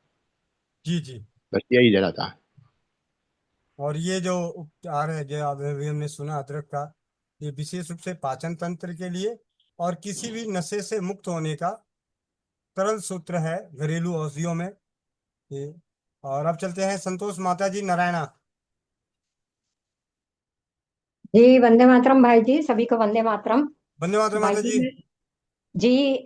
जी जी। बस यही देना था। और ये जो उपचार है जो अभी हमने सुना अदरक का, ये विशेष रूप से पाचन तंत्र के लिए और किसी भी नशे से मुक्त होने का सरल सूत्र है घरेलू औषधियों में ये। और अब चलते हैं संतोष माता जी, नारायणा। जी वंदे मातरम भाई जी, सभी को वंदे मातरम। वंदे मातरम भाई माता जी। जी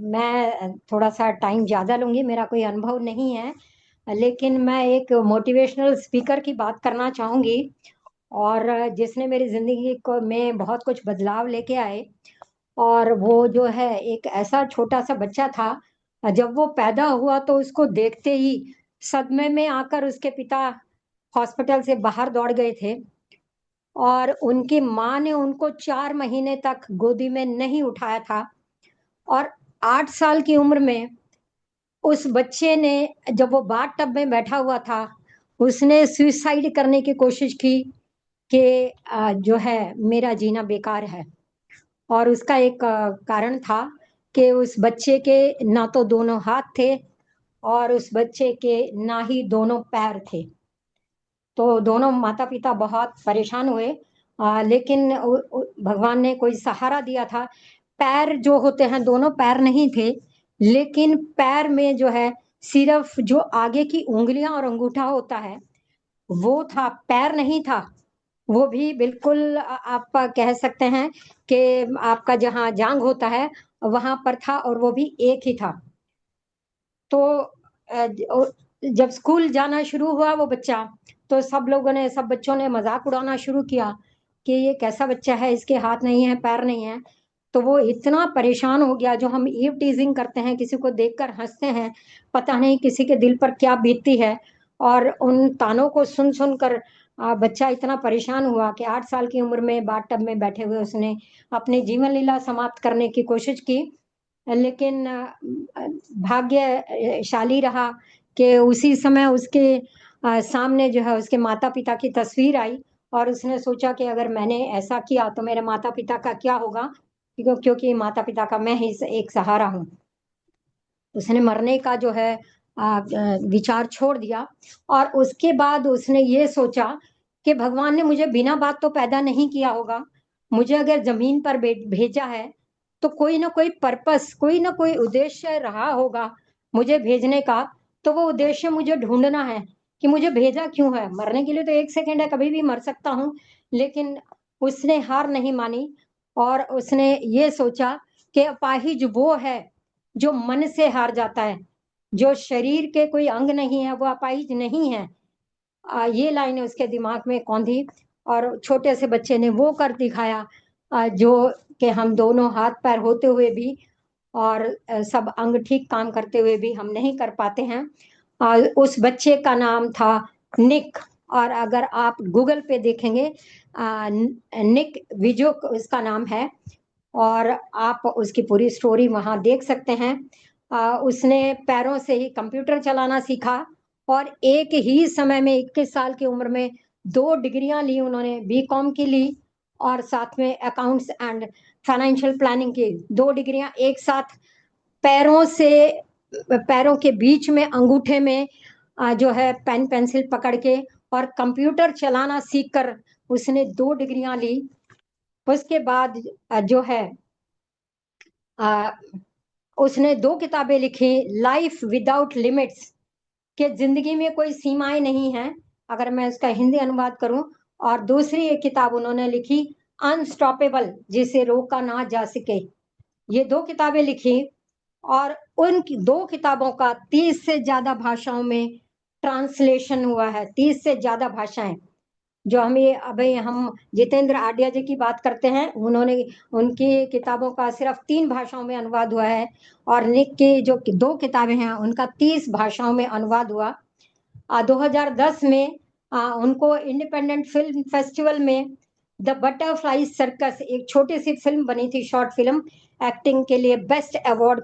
मैं थोड़ा सा टाइम ज्यादा लूंगी, मेरा कोई अनुभव नहीं है, लेकिन मैं एक मोटिवेशनल स्पीकर की बात करना चाहूंगी, और जिसने मेरी जिंदगी को में बहुत कुछ बदलाव लेके आए। और वो जो है एक ऐसा छोटा सा बच्चा था, जब वो पैदा हुआ तो उसको देखते ही सदमे में आकर उसके पिता हॉस्पिटल से बाहर दौड़ गए थे, और उनकी माँ ने उनको 4 महीने तक गोदी में नहीं उठाया था। और 8 साल की उम्र में उस बच्चे ने, जब वो बाथ टब में बैठा हुआ था, उसने सुसाइड करने की कोशिश की कि जो है मेरा जीना बेकार है। और उसका एक कारण था कि उस बच्चे के ना तो दोनों हाथ थे और उस बच्चे के ना ही दोनों पैर थे। तो दोनों माता पिता बहुत परेशान हुए, लेकिन भगवान ने कोई सहारा दिया था। पैर जो होते हैं, दोनों पैर नहीं थे, लेकिन पैर में जो है सिर्फ जो आगे की उंगलियां और अंगूठा होता है वो था, पैर नहीं था। वो भी बिल्कुल आप कह सकते हैं कि आपका जहाँ जांग होता है वहां पर था, और वो भी एक ही था। तो जब स्कूल जाना शुरू हुआ वो बच्चा, तो सब बच्चों ने मजाक उड़ाना शुरू किया कि ये कैसा बच्चा है, इसके हाथ नहीं है, पैर नहीं है। तो वो इतना परेशान हो गया, जो हम ईव टीजिंग करते हैं, किसी को देखकर हंसते हैं, पता नहीं किसी के दिल पर क्या बीतती है। और उन तानों को सुन सुनकर बच्चा इतना परेशान हुआ कि 8 साल की उम्र में बाथ टब में बैठे हुए उसने अपनी जीवन लीला समाप्त करने की कोशिश की। लेकिन भाग्यशाली रहा कि उसी समय उसके सामने जो है उसके माता पिता की तस्वीर आई, और उसने सोचा कि अगर मैंने ऐसा किया तो मेरे माता पिता का क्या होगा, क्योंकि माता पिता का मैं ही एक सहारा हूँ। उसने मरने का जो है विचार छोड़ दिया, और उसके बाद उसने ये सोचा कि भगवान ने मुझे बिना बात तो पैदा नहीं किया होगा, मुझे अगर जमीन पर भेजा है तो कोई ना कोई पर्पस, कोई ना कोई उद्देश्य रहा होगा मुझे भेजने का। तो वो उद्देश्य मुझे ढूंढना है कि मुझे भेजा क्यों है। मरने के लिए तो 1 सेकंड है, कभी भी मर सकता हूँ। लेकिन उसने हार नहीं मानी, और उसने ये सोचा कि अपाहिज वो है जो मन से हार जाता है, जो शरीर के कोई अंग नहीं है वो अपाहिज नहीं है। ये लाइनें उसके दिमाग में कौंधी, और छोटे से बच्चे ने वो कर दिखाया जो कि हम दोनों हाथ पैर होते हुए भी, और सब अंग ठीक काम करते हुए भी हम नहीं कर पाते हैं। उस बच्चे का नाम था निक, और अगर आप गूगल पे देखेंगे निक विजुक उसका नाम है, और आप उसकी पूरी स्टोरी वहां देख सकते हैं। उसने पैरों से ही कंप्यूटर चलाना सीखा, और एक ही समय में 21 साल की उम्र में 2 डिग्रियां ली उन्होंने, बीकॉम की ली और साथ में अकाउंट्स एंड फाइनेंशियल प्लानिंग की 2 डिग्रियां एक साथ। पैरों से, पैरों के बीच में अंगूठे में जो है पेन पेंसिल पकड़ के और कंप्यूटर चलाना सीखकर उसने 2 डिग्रियां ली। उसके बाद जो है उसने 2 किताबें लिखी, लाइफ विदाउट लिमिट्स, कि जिंदगी में कोई सीमाएं नहीं हैं, अगर मैं इसका हिंदी अनुवाद करूं। और दूसरी एक किताब उन्होंने लिखी, अनस्टॉपेबल, जिसे रोका ना जा सके। ये 2 किताबें लिखी, और उन 2 किताबों का 30 से ज्यादा भाषाओं में ट्रांसलेशन हुआ है। 30 से ज्यादा भाषाएं, जो अभी हम जितेंद्र आड्या जी की बात करते हैं, उन्होंने उनकी किताबों का सिर्फ 3 भाषाओं में अनुवाद हुआ है, और निक की जो 2 किताबें हैं उनका 30 भाषाओं में अनुवाद हुआ। 2010 में उनको इंडिपेंडेंट फिल्म फेस्टिवल में द बटरफ्लाई सर्कस, एक छोटी सी फिल्म बनी थी, शॉर्ट फिल्म, एक्टिंग के लिए बेस्ट अवार्ड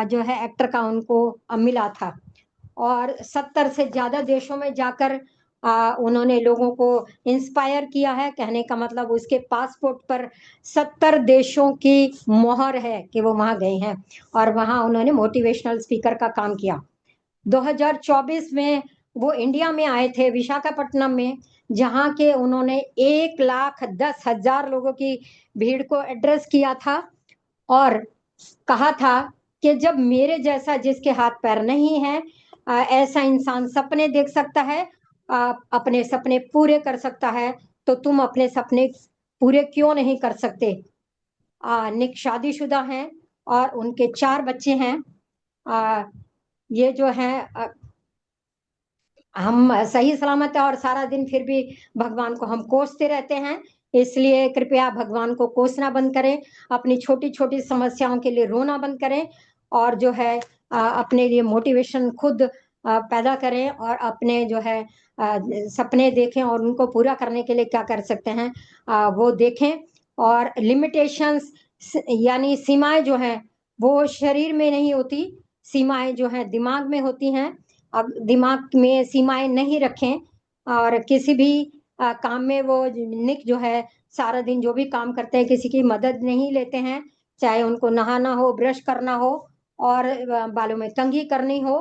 जो है एक्टर का उनको मिला था। और 70 से ज्यादा देशों में जाकर उन्होंने लोगों को इंस्पायर किया है। कहने का मतलब उसके पासपोर्ट पर 70 देशों की मोहर है कि वो वहां गए हैं, और वहां उन्होंने मोटिवेशनल स्पीकर का काम किया। 2024 में वो इंडिया में आए थे, विशाखापट्टनम में, जहां के उन्होंने 1,10,000 लोगों की भीड़ को एड्रेस किया था, और कहा था कि जब मेरे जैसा जिसके हाथ पैर नहीं है, ऐसा इंसान सपने देख सकता है, अपने सपने पूरे कर सकता है, तो तुम अपने सपने पूरे क्यों नहीं कर सकते। निक शादीशुदा हैं और उनके 4 बच्चे हैं। ये जो है हम सही सलामत है, और सारा दिन फिर भी भगवान को हम कोसते रहते हैं। इसलिए कृपया भगवान को कोसना बंद करें, अपनी छोटी छोटी समस्याओं के लिए रोना बंद करें, और जो है अपने लिए मोटिवेशन खुद पैदा करें, और अपने जो है सपने देखें, और उनको पूरा करने के लिए क्या कर सकते हैं वो देखें। और लिमिटेशंस यानी सीमाएं जो हैं वो शरीर में नहीं होती, सीमाएं जो हैं दिमाग में होती हैं। अब दिमाग में सीमाएं नहीं रखें, और किसी भी काम में वो निक जो है सारा दिन जो भी काम करते हैं किसी की मदद नहीं लेते हैं, चाहे उनको नहाना हो, ब्रश करना हो, और बालों में कंघी करनी हो,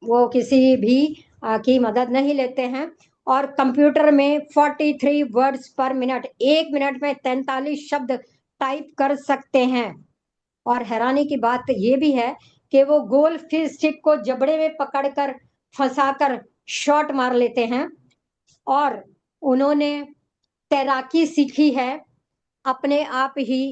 वो किसी भी की मदद नहीं लेते हैं। और कंप्यूटर में 43 वर्ड्स पर मिनट, 1 मिनट में 43 शब्द टाइप कर सकते हैं। और हैरानी की बात ये भी है कि वो गोल फिश स्टिक को जबड़े में पकड़कर फंसाकर शॉट मार लेते हैं, और उन्होंने तैराकी सीखी है अपने आप ही।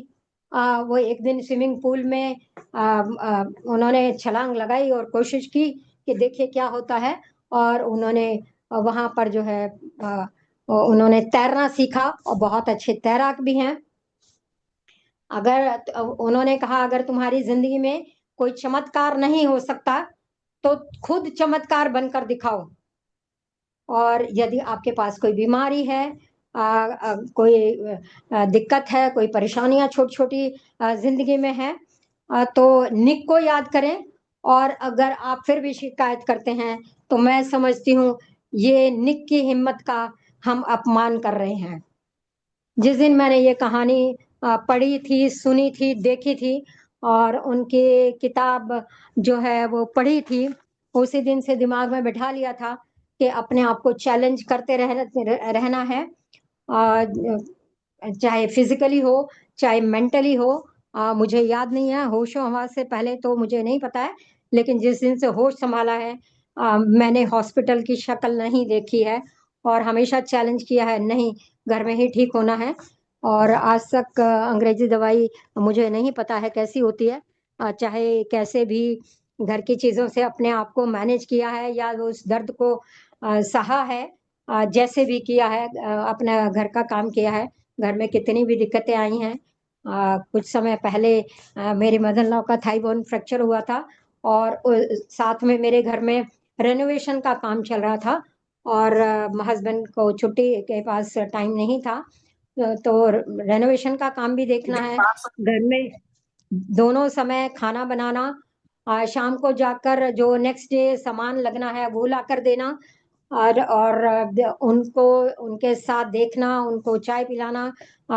वो एक दिन स्विमिंग पूल में उन्होंने छलांग लगाई और कोशिश की कि देखिए क्या होता है, और उन्होंने वहां पर जो है उन्होंने तैरना सीखा और बहुत अच्छे तैराक भी हैं। अगर उन्होंने कहा अगर तुम्हारी जिंदगी में कोई चमत्कार नहीं हो सकता तो खुद चमत्कार बनकर दिखाओ। और यदि आपके पास कोई बीमारी है, कोई दिक्कत है, कोई परेशानियां छोटी छोटी जिंदगी में है, तो निक को याद करें। और अगर आप फिर भी शिकायत करते हैं तो मैं समझती हूँ ये निक की हिम्मत का हम अपमान कर रहे हैं। जिस दिन मैंने ये कहानी पढ़ी थी, सुनी थी, देखी थी और उनकी किताब जो है वो पढ़ी थी, उसी दिन से दिमाग में बैठा लिया था कि अपने आप को चैलेंज करते रहना है, चाहे फिजिकली हो चाहे मेंटली हो। मुझे याद नहीं है, होशो हवास से पहले तो मुझे नहीं पता है, लेकिन जिस दिन से होश संभाला है मैंने हॉस्पिटल की शक्ल नहीं देखी है और हमेशा चैलेंज किया है नहीं, घर में ही ठीक होना है। और आज तक अंग्रेजी दवाई मुझे नहीं पता है कैसी होती है, चाहे कैसे भी घर की चीज़ों से अपने आप को मैनेज किया है या उस दर्द को सहा है, जैसे भी किया है, अपना घर का काम किया है। घर में कितनी भी दिक्कतें आई हैं। कुछ समय पहले मेरी मदर इन लॉ का थाई बोन फ्रैक्चर हुआ था और साथ में मेरे घर में रेनोवेशन का काम चल रहा था और हस्बैंड को छुट्टी के पास टाइम नहीं था, तो रेनोवेशन का काम भी देखना है, घर में दोनों समय खाना बनाना, शाम को जाकर जो नेक्स्ट डे सामान लगना है वो ला कर देना, और उनको उनके साथ देखना, उनको चाय पिलाना,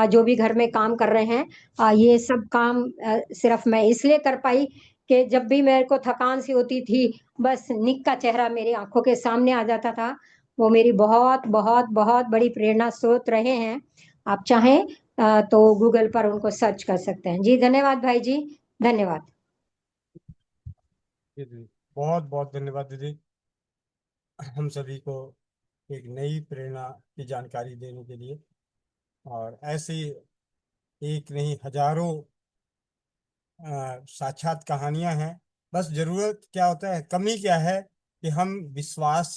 जो भी घर में काम कर रहे हैं, ये सब काम सिर्फ मैं इसलिए कर पाई कि जब भी मेरे को थकान सी होती थी बस निक का चेहरा मेरी आंखों के सामने आ जाता था। वो मेरी बहुत बहुत बहुत बड़ी प्रेरणा स्रोत रहे हैं। आप चाहें तो गूगल पर उनको सर्च कर सकते हैं। जी धन्यवाद भाई जी, धन्यवाद। जी दीदी, बहुत बहुत धन्यवाद दीदी, हम सभी को एक नई प्रेरणा की जानकारी देने के लिए। और ऐसी एक नहीं हजारों साक्षात कहानियां हैं। बस जरूरत क्या होता है, कमी क्या है कि हम विश्वास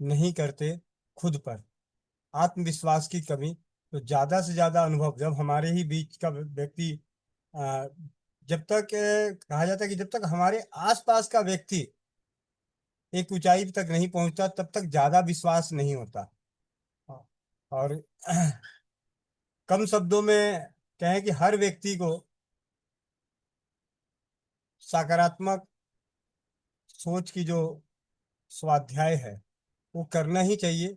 नहीं करते खुद पर, आत्मविश्वास की कमी। तो ज्यादा से ज्यादा अनुभव जब हमारे ही बीच का व्यक्ति जब तक कहा जाता है कि जब तक हमारे आसपास का व्यक्ति एक ऊंचाई तक नहीं पहुंचता तब तक ज्यादा विश्वास नहीं होता। और कम शब्दों में कहें कि हर व्यक्ति को सकारात्मक सोच की जो स्वाध्याय है वो करना ही चाहिए।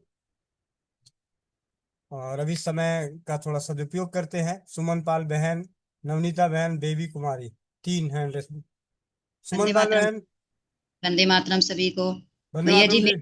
और अभी समय का थोड़ा सदुपयोग करते हैं। सुमन पाल बहन, नवनीता बहन, बेबी कुमारी, 3 हैंड रेस। सुमन वंदे पाल मातरम। बहन, वंदे मातरम सभी को। वंदे भैया मातरम जी जी।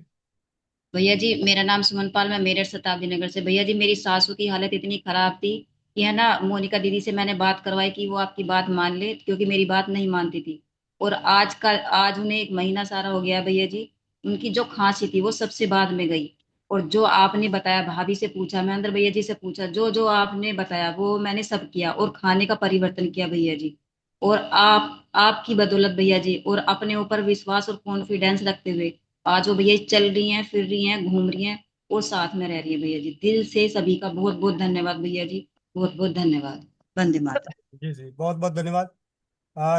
भैया जी मेरा नाम सुमन पाल, मैं मेरठ शताब्दी नगर से। भैया जी मेरी सासू की हालत इतनी खराब थी कि है ना, मोनिका दीदी से मैंने बात करवाई कि वो आपकी बात मान ले, क्योंकि मेरी बात नहीं मानती थी। और आज उन्हें 1 महीना सारा हो गया भैया जी। उनकी जो खांसी थी वो सबसे बाद में गई। और जो आपने बताया, भाभी से पूछा, मैं अंदर भैया जी से पूछा, जो जो आपने बताया वो मैंने सब किया और खाने का परिवर्तन किया भैया जी। और आपकी बदौलत भैया जी, और अपने ऊपर विश्वास और कॉन्फिडेंस रखते हुए आज वो भैया चल रही हैं, फिर रही हैं, घूम रही हैं और साथ में रह रही है भैया जी। दिल से सभी का बहुत बहुत धन्यवाद भैया जी, बहुत बहुत धन्यवाद। वंदे मातरम। जी जी, बहुत बहुत धन्यवाद।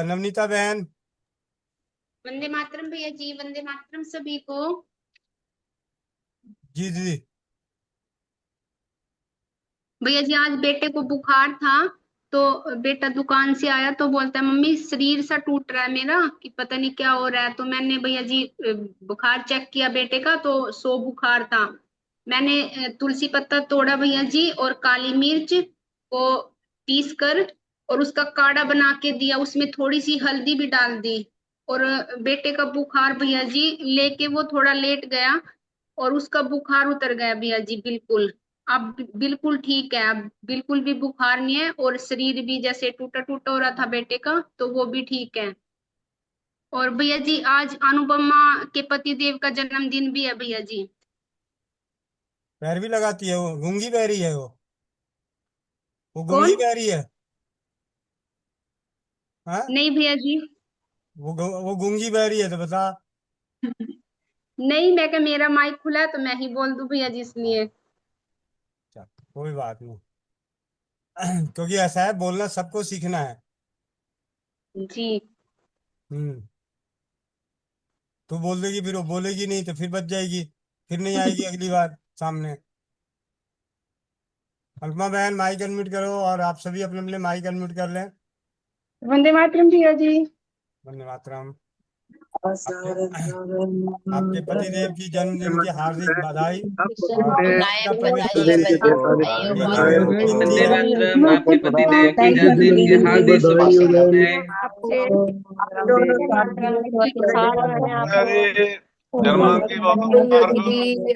नवनीता बहन। वंदे मातरम भैया जी, वंदे मातरम सभी को। जी जी। भैया जी आज बेटे को बुखार था, तो बेटा दुकान से आया तो बोलता है मम्मी शरीर सा टूट रहा है मेरा, कि पता नहीं क्या हो रहा है। तो मैंने भैया जी बुखार चेक किया बेटे का तो 100 बुखार था। मैंने तुलसी पत्ता तोड़ा भैया जी और काली मिर्च को पीस कर और उसका काढ़ा बना के दिया, उसमें थोड़ी सी हल्दी भी डाल दी। और बेटे का बुखार भैया जी लेके वो थोड़ा लेट गया और उसका बुखार उतर गया भैया जी बिल्कुल। अब बिल्कुल ठीक है, अब बिल्कुल भी बुखार नहीं है और शरीर भी जैसे टूटा टूटा हो रहा था बेटे का तो वो भी ठीक है। और भैया जी आज अनुपमा के पति देव का जन्मदिन भी है भैया जी। पैर भी लगाती है वो, गूंगी बहरी है वो गूंगी कौन? बहरी है। हाँ, नहीं भैया जी। वो गूंगी बहरी है तो बता। नहीं, मैं क्या, मेरा माइक खुला है तो मैं ही बोल दूं भैया जी, इसलिए। चल, कोई बात नहीं। क्योंकि ऐसा है, बोलना सबको सीखना है। जी। हम्म। तू बोल देगी, फिर वो बोलेगी नहीं तो फिर बच जाएगी, फिर नहीं आएगी अगली बार सामने। अल्पमा बहन, माइक अनम्यूट करो, और आप सभी अपने अपने माइक अनम्यूट कर लें। वंदे मातरम भैया जी। वंदे मातरम। आपके आपके पतिदेव की जन्मदिन की हार्दिक बधाई, और खुशी का प्रवेश मेरी और विनती वंदे है। मातरम। आपके पतिदेव की जन्मदिन की हार्दिक शुभकामनाएं।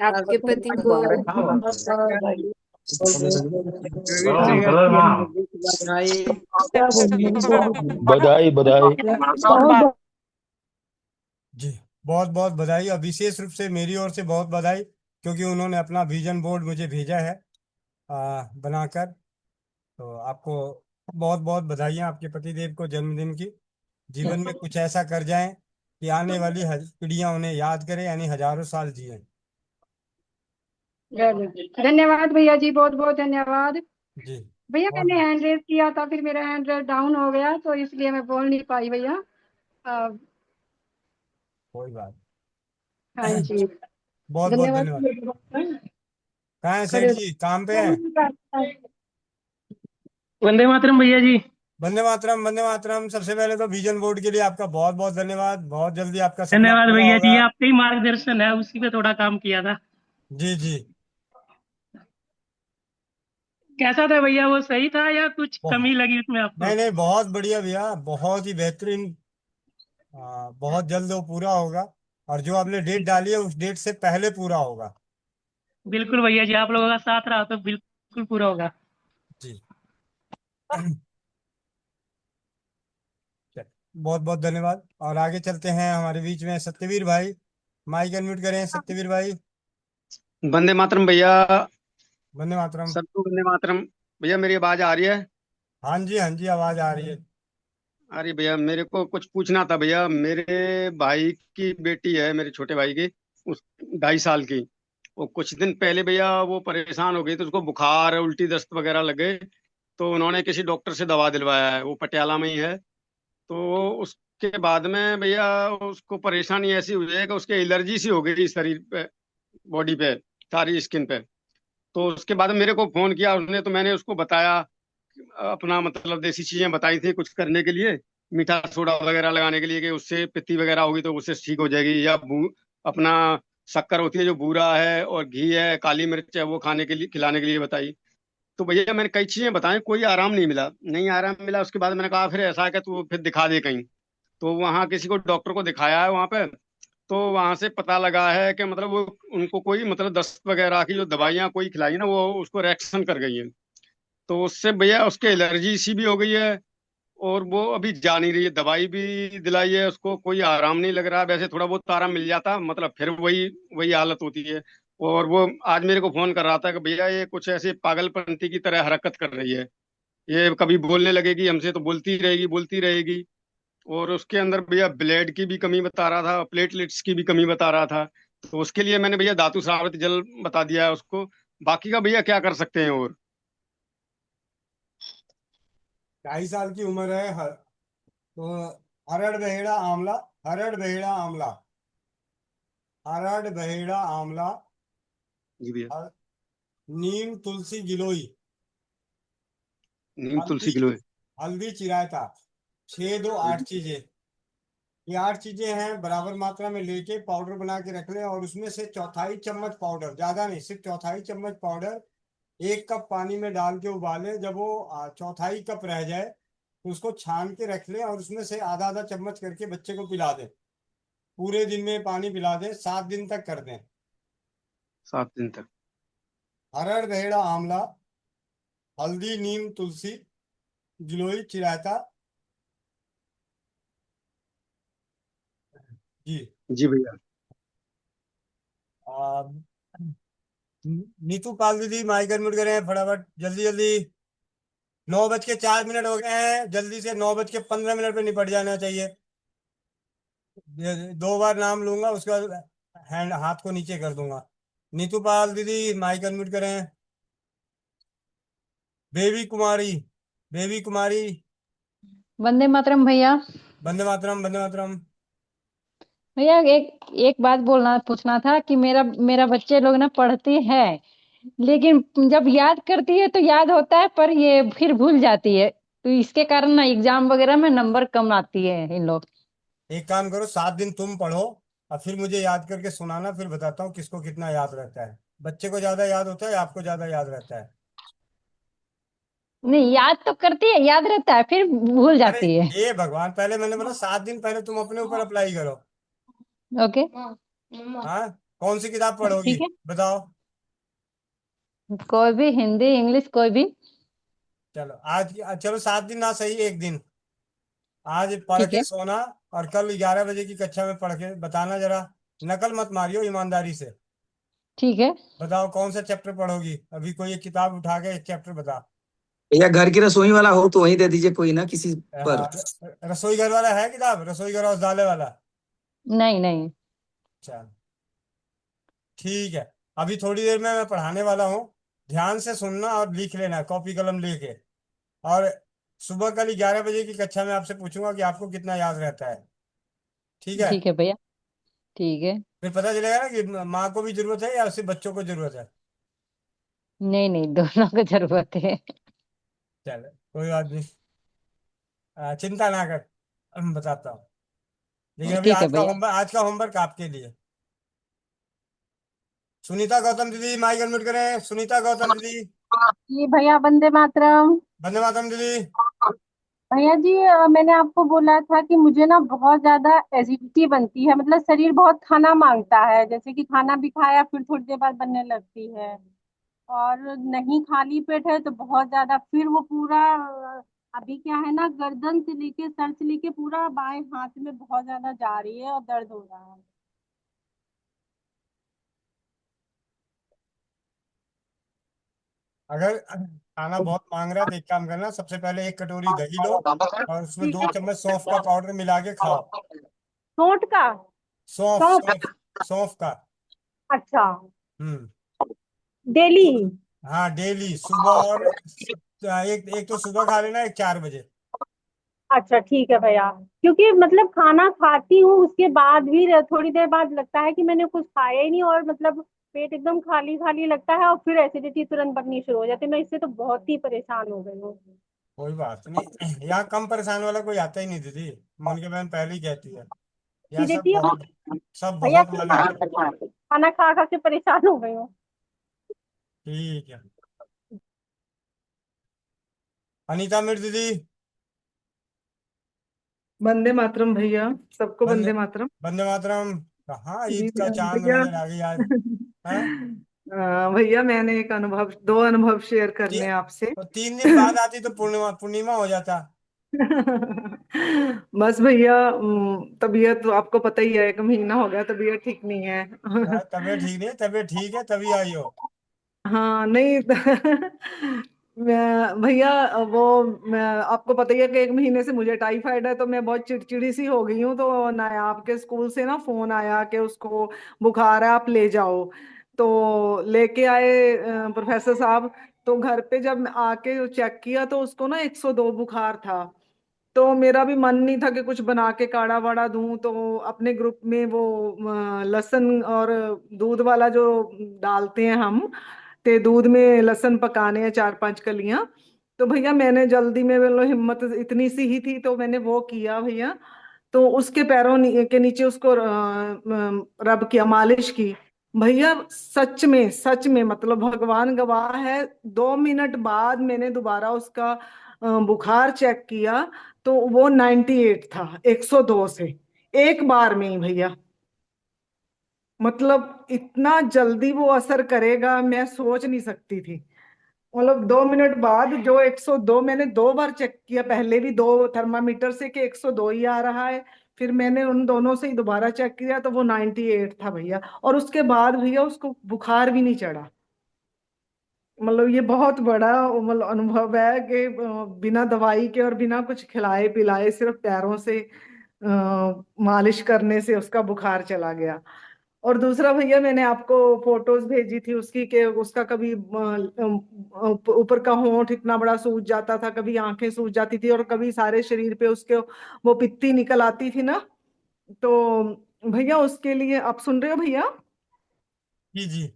आपके पति को बधाई बधाई। जी, बहुत बहुत बधाई, और विशेष रूप से मेरी ओर से बहुत बधाई, क्योंकि उन्होंने अपना विजन बोर्ड मुझे भेजा है बनाकर। तो आपको बहुत बहुत बधाइयाँ आपके पतिदेव को जन्मदिन की। जीवन में कुछ ऐसा कर जाएं कि आने वाली पीढ़ियां उन्हें याद करें, यानी हजारों साल जिए। धन्यवाद भैया जी, बहुत बहुत धन्यवाद। जी, भैया बहुत मैंने हैंड रेज किया था, फिर मेरा हैंड रेज डाउन हो गया, तो इसलिए मैं बोल नहीं पाई भैया। अ, कोई बात। हाँ जी। बहुत बहुत धन्यवाद। धन्यवाद। कहाँ है सेठ खड़े जी, काम पे हैं? वंदे मातरम भैया जी। वंदे मातरम, वंदे मातरम। सबसे पहले तो विजन बोर्ड के लिए आपका बहुत बहुत धन्यवाद, बहुत जल्दी आपका सपना धन्यवाद पूरा भैया जी, होगा। आपका ही मार्गदर्शन है, उसी पे थोड़ा काम किया था। जी जी। कैसा था भैया, वो सही था या कुछ बहुत, कमी लगी उसमें आपको? नहीं नहीं, बहुत बढ़िया भैया, बहुत ही बेहतरीन। बहुत जल्द वो पूरा होगा, और जो आपने डेट डाली है उस डेट से पहले पूरा होगा। बिल्कुल भैया जी, आप लोगों का साथ रहा तो बिल्कुल पूरा होगा। जी। बहुत बहुत धन्यवाद, और आगे चलते हैं। हमारे बीच में सत्यवीर भाई, माइक अनम्यूट करें सत्यवीर भाई। वंदे मातरम भैया। वंदे मातरम। सबको वंदे मातरम। भैया मेरी आवाज आ रही है? हाँ जी, हाँ जी, आवाज आ रही है। अरे भैया, मेरे को कुछ पूछना था भैया। मेरे भाई की बेटी है, मेरे छोटे भाई की, उस 2.5 साल की। वो कुछ दिन पहले भैया वो परेशान हो गई, तो उसको बुखार उल्टी दस्त वगैरह लग गए। तो उन्होंने किसी डॉक्टर से दवा दिलवाया है, वो पटियाला में ही है। तो उसके बाद में भैया उसको परेशानी ऐसी हुई है कि उसके एलर्जी सी हो गई शरीर पे, बॉडी पे, सारी स्किन पे। तो उसके बाद मेरे को फोन किया उसने, तो मैंने उसको बताया, अपना मतलब देसी चीजें बताई थी कुछ करने के लिए, मीठा सोडा वगैरह लगाने के लिए, कि उससे पित्ती वगैरह होगी तो उससे ठीक हो जाएगी, या अपना शक्कर होती है जो बूरा है, और घी है, काली मिर्च है, वो खाने के लिए, खिलाने के लिए बताई। तो भैया मैंने कई चीजें बताई, कोई आराम नहीं मिला, नहीं आराम मिला। उसके बाद मैंने कहा फिर ऐसा है कि तू फिर दिखा दे कहीं। तो वहाँ किसी को डॉक्टर को दिखाया है वहाँ पे। तो वहां से पता लगा है कि मतलब वो, उनको कोई मतलब दस्त वगैरह की जो दवाइयाँ कोई खिलाई ना, वो उसको रिएक्शन कर गई है। तो उससे भैया उसके एलर्जी सी भी हो गई है, और वो अभी जा नहीं रही है। दवाई भी दिलाई है उसको, कोई आराम नहीं लग रहा है। वैसे थोड़ा बहुत आराम मिल जाता, मतलब फिर वही वही हालत होती है। और वो आज मेरे को फोन कर रहा था कि भैया ये कुछ ऐसे पागलपंती की तरह हरकत कर रही है, ये कभी बोलने लगेगी हमसे तो बोलती रहेगी बोलती रहेगी। और उसके अंदर भैया ब्लड की भी कमी बता रहा था, प्लेटलेट्स की भी कमी बता रहा था। तो उसके लिए मैंने भैया धातु श्रावृत जल बता दिया है उसको। बाकी का भैया क्या कर सकते हैं और? 2.5 साल की उम्र है। तो हरड़ बहेड़ा आंवला, हरड़ बहेड़ा आंवला, हरड़ बहेड़ा आंवला, जी भैया। हर- नीम तुलसी गिलोई, नीम हल्दी, तुलसी गिलोय। हल्दी चिरायता, 6 2 8 चीजें। ये 8 चीजें हैं, बराबर मात्रा में लेके पाउडर बना के रख लें, और उसमें से 1/4 चम्मच पाउडर, ज्यादा नहीं, सिर्फ 1/4 चम्मच पाउडर 1 कप पानी में डाल के उबालें। जब वो 1/4 कप रह जाए तो उसको छान के रख लें, और उसमें से आधा आधा चम्मच करके बच्चे को पिला दें। पूरे दिन में पानी पिला दें, 7 दिन तक कर दें। 7 दिन तक। हरड़ बहेड़ा आंवला, हल्दी नीम तुलसी गिलोई चिरायता। जी। जी भैया। आ, नीतू पाल दीदी माइक अनम्यूट करें फटाफट, जल्दी जल्दी। 9:04 हो गए हैं, जल्दी से 9:15 पे निपट जाना चाहिए। ये 2 बार नाम लूंगा, उसके बाद हैंड हाथ को नीचे कर दूंगा। नीतू पाल दीदी माइक अनम्यूट करें। बेबी कुमारी, बेबी कुमारी। वंदे मातरम भैया। वंदे मातरम, वंदे मातरम। भैया एक एक बात बोलना पूछना था कि मेरा मेरा बच्चे लोग ना पढ़ते हैं, लेकिन जब याद करती है तो याद होता है, पर ये फिर भूल जाती है, तो इसके कारण ना एग्जाम वगैरह में नंबर कम आती है इन लोग। एक काम करो, 7 दिन तुम पढ़ो और फिर मुझे याद करके सुनाना, फिर बताता हूँ किसको कितना याद रहता है। बच्चे को ज्यादा याद होता है, आपको ज्यादा याद रहता है? नहीं, याद तो करती है, याद रहता है, फिर भूल अरे जाती है। ये भगवान, पहले मैंने बोला 7 दिन पहले तुम अपने ऊपर अप्लाई करो। ओके। हाँ, कौन सी किताब पढ़ोगी ठीक है, बताओ? कोई भी, हिंदी इंग्लिश कोई भी। चलो आज चलो 7 दिन ना सही, एक दिन आज पढ़ ठीक के है। सोना, और कल 11 बजे की कक्षा में पढ़ के बताना जरा। नकल मत मारियो, ईमानदारी से ठीक है। बताओ कौन सा चैप्टर पढ़ोगी। अभी कोई एक किताब उठा के एक चैप्टर बता। भैया घर की रसोई वाला हो तो वहीं दे दीजिए, कोई ना किसी पर। हाँ, रसोई घर वाला है किताब, रसोई घर और उजाले वाला? नहीं नहीं। चल ठीक है, अभी थोड़ी देर में मैं पढ़ाने वाला हूँ। ध्यान से सुनना और लिख लेना कॉपी कलम लेके। और सुबह कल 11 बजे की कक्षा में आपसे पूछूंगा कि आपको कितना याद रहता है। ठीक है? ठीक है भैया। ठीक है। फिर पता चलेगा ना कि माँ को भी जरूरत है या सिर्फ बच्चों को जरूरत है। नहीं नहीं, दोनों को जरूरत है। चलो कोई बात नहीं, चिंता ना कर, मैं बताता हूँ। लेकिन अभी ठीक है भैया। आज का होमवर्क आपके लिए। सुनीता गौतम दीदी माइक अनम्यूट करें, सुनीता गौतम दीदी। जी भैया, वंदे मातरम। वंदे मातरम दीदी। भैया जी, मैंने आपको बोला था कि मुझे ना बहुत ज्यादा एसिडिटी बनती है, मतलब शरीर बहुत खाना मांगता है, जैसे कि खाना भी खाया फिर थोड़ी देर बाद बनने लगती है। और नहीं खाली पेट है तो बहुत ज्यादा, फिर वो पूरा अभी क्या है ना, गर्दन से लेके सर से लेके पूरा बाएं हाथ में बहुत ज्यादा जा रही है और दर्द हो रहा है। अगर खाना बहुत मांग रहा है तो एक काम करना, सबसे पहले 1 कटोरी दही लो और उसमें ठीक 2 चम्मच सौंफ का पाउडर मिला के खाओ। सौंठ का? सौंफ सौंफ? सौंफ, सौंफ का। अच्छा। हम्म। डेली? हाँ डेली सुबह, और एक एक तो सुबह खा लेना, एक 4 बजे। अच्छा ठीक है भैया, क्योंकि मतलब खाना खाती हूँ उसके बाद भी थोड़ी देर बाद लगता है कि मैंने कुछ खाया ही नहीं, और मतलब पेट एकदम खाली खाली लगता है और फिर एसिडिटी तुरंत बननी शुरू हो जाती है। मैं इससे तो बहुत ही परेशान हो गई हूँ। कोई बात नहीं, यहाँ कम परेशान वाला कोई आता ही नहीं दीदी, मोनिका बहन पहले ही कहती है। कि यहाँ देखिए सब भैया, बहुत वाले आते हैं। खाना खा खा के परेशान हो गई हूँ। ठीक है, अनीता मिर्ज दीदी। वंदे मातरम भैया, सबको वंदे वंदे मातरम। वंदे मातरम। कहाँ जी ईद का चांद भैया। नजर आ गई आज? हाँ? भैया मैंने एक अनुभव, दो अनुभव शेयर करने हैं आपसे। तो 3 दिन बाद आती तो पूर्णिमा पूर्णिमा हो जाता। बस भैया, तबीयत तो आपको पता ही है, 1 महीना हो गया तबीयत ठीक नहीं है। तबीयत ठीक नहीं है, तबीयत ठीक है तभी आई हो। हाँ नहीं। मैं भैया, वो मैं आपको पता ही है कि 1 महीने से मुझे टाइफाइड है, तो मैं बहुत चिड़चिड़ी सी हो गई हूँ। तो ना आपके स्कूल से ना फोन आया कि उसको बुखार है, आप ले जाओ। तो लेके आए प्रोफेसर साहब। तो घर पे जब आके चेक किया तो उसको ना 102 बुखार था। तो मेरा भी मन नहीं था कि कुछ बना के काढ़ा वाढ़ा दूं, तो अपने ग्रुप में वो लहसुन और दूध वाला जो डालते हैं हम, ते दूध में लहसुन पकाने हैं 4-5 कलियां। तो भैया मैंने जल्दी में, मतलब हिम्मत इतनी सी ही थी, तो मैंने वो किया भैया। तो उसके पैरों के नीचे उसको रब किया, मालिश की। भैया सच में मतलब भगवान गवाह है, 2 मिनट बाद मैंने दोबारा उसका बुखार चेक किया, तो वो 98 था 102 से, एक बार में ही भैया। मतलब इतना जल्दी वो असर करेगा मैं सोच नहीं सकती थी। मतलब 2 मिनट बाद जो 102, मैंने 2 बार चेक किया, पहले भी 2 थर्मामीटर से कि 102 ही आ रहा है। फिर मैंने उन दोनों से ही दोबारा चेक किया तो वो 98 था भैया। और उसके बाद भैया उसको बुखार भी नहीं चढ़ा। मतलब ये बहुत बड़ा मतलब अनुभव है कि बिना दवाई के और बिना कुछ खिलाए पिलाए सिर्फ पैरों से मालिश करने से उसका बुखार चला गया। और दूसरा भैया, मैंने आपको फोटोज भेजी थी उसकी, कि उसका कभी ऊपर का होंठ इतना बड़ा सूज जाता था, कभी आंखें सूज जाती थी, और कभी सारे शरीर पे उसके वो पित्ती निकल आती थी ना। तो भैया उसके लिए, आप सुन रहे हो भैया? जी जी।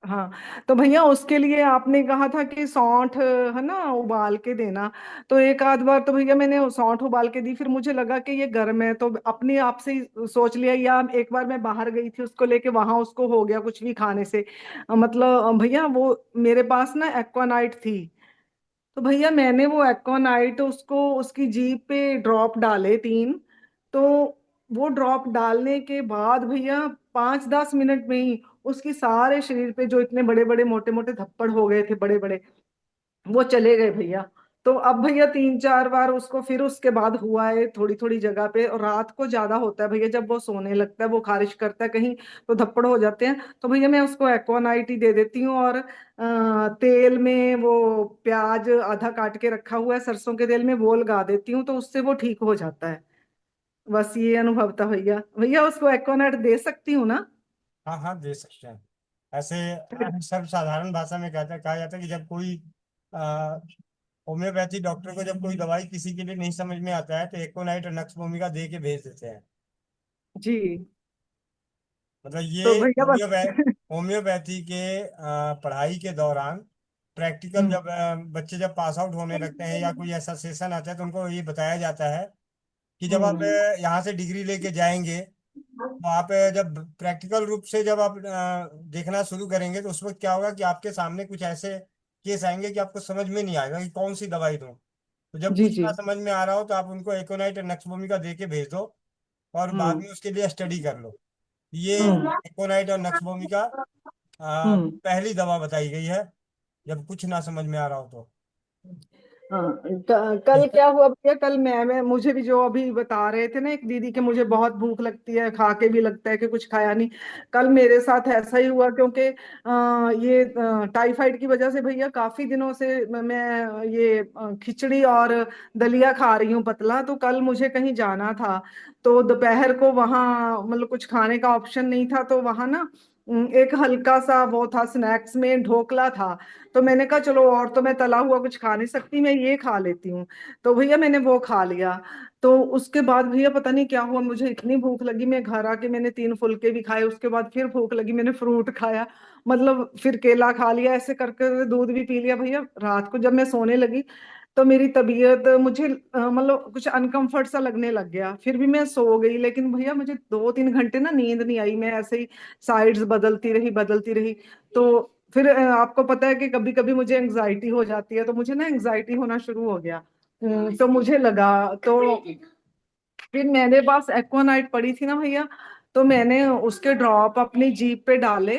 हाँ, तो भैया उसके लिए आपने कहा था कि सौंठ है ना उबाल के देना। तो एक आध बार तो भैया मैंने सौंठ उबाल के दी, फिर मुझे लगा कि ये गर्म है, तो अपने आप से ही सोच लिया, या एक बार मैं बाहर गई थी उसको लेके, वहां उसको हो गया कुछ भी खाने से। मतलब भैया वो मेरे पास ना एक्वानाइट थी, तो भैया मैंने वो एक्वानाइट उसको उसकी जीभ पे ड्रॉप डाले 3। तो वो ड्रॉप डालने के बाद भैया 5-10 मिनट में ही उसकी सारे शरीर पे जो इतने बड़े बड़े मोटे मोटे थप्पड़ हो गए थे बड़े बड़े, वो चले गए भैया। तो अब भैया 3-4 बार उसको फिर उसके बाद हुआ है थोड़ी थोड़ी जगह पे, और रात को ज्यादा होता है भैया, जब वो सोने लगता है वो खारिश करता है कहीं तो धप्पड़ हो जाते हैं, तो भैया मैं उसको एक्वानाइट ही दे देती हूँ। और तेल में वो प्याज आधा काट के रखा हुआ है सरसों के तेल में, वो लगा देती हूँ, तो उससे वो ठीक हो जाता है। बस ये अनुभव था भैया। भैया उसको एक्वानाइट दे सकती हूँ ना? हाँ हाँ, दे सकते हैं। ऐसे सब साधारण भाषा में कहता कहा जाता है कि जब कोई आ, होम्योपैथी डॉक्टर को जब कोई दवाई किसी के लिए नहीं समझ में आता है तो एक्ोनाइट और नक्स भूमिका दे के भेज देते हैं। जी। मतलब ये तो भैया बस होम्योपैथी के पढ़ाई के दौरान प्रैक्टिकल जब बच्चे जब पास आउट होने लगते हैं या कोई ऐसा सेशन आता है तो उनको ये बताया जाता है कि जब आप हम्म। यहाँ से डिग्री लेके जाएंगे तो आप जब प्रैक्टिकल रूप से जब आप देखना शुरू करेंगे तो उस वक्त क्या होगा कि आपके सामने कुछ ऐसे केस आएंगे कि आपको समझ में नहीं आएगा कि कौन सी दवाई दूं। तो जब जी कुछ जी। ना समझ में आ रहा हो तो आप उनको एकोनाइट और नक्सभूमिका दे के भेज दो और बाद हम्म। में उसके लिए स्टडी कर लो। ये हम्म। एकोनाइट और नक्सभूमिका हम्म। पहली दवा बताई गई है जब कुछ ना समझ में आ रहा हो तो। हाँ, कल क्या हुआ भैया, कल मैं मुझे भी जो अभी बता रहे थे ना एक दीदी के, मुझे बहुत भूख लगती है, खा के भी लगता है कि कुछ खाया नहीं। कल मेरे साथ ऐसा ही हुआ, क्योंकि ये टाइफाइड की वजह से भैया काफी दिनों से मैं ये खिचड़ी और दलिया खा रही हूँ पतला। तो कल मुझे कहीं जाना था, तो दोपहर को वहाँ मतलब कुछ खाने का ऑप्शन नहीं था, तो वहाँ ना एक हल्का सा वो था, स्नैक्स में ढोकला था। तो मैंने कहा चलो, और तो मैं तला हुआ कुछ खा नहीं सकती, मैं ये खा लेती हूँ। तो भैया मैंने वो खा लिया। तो उसके बाद भैया पता नहीं क्या हुआ, मुझे इतनी भूख लगी, मैं घर आके मैंने 3 फुलके भी खाए, उसके बाद फिर भूख लगी, मैंने फ्रूट खाया, मतलब फिर केला खा लिया, ऐसे करके दूध भी पी लिया भैया। रात को जब मैं सोने लगी तो मेरी तबीयत मुझे मतलब कुछ अनकंफर्ट सा लगने लग गया, फिर भी मैं सो गई, लेकिन भैया मुझे 2-3 घंटे ना नींद नहीं आई, मैं ऐसे ही साइड्स बदलती रही। तो फिर आपको पता है कि कभी कभी मुझे एंग्जाइटी हो जाती है, तो मुझे ना एंग्जाइटी होना शुरू हो गया। तो मुझे लगा, तो फिर मेरे पास एक्वानाइट पड़ी थी ना भैया, तो मैंने उसके ड्रॉप अपनी जीभ पे डाले,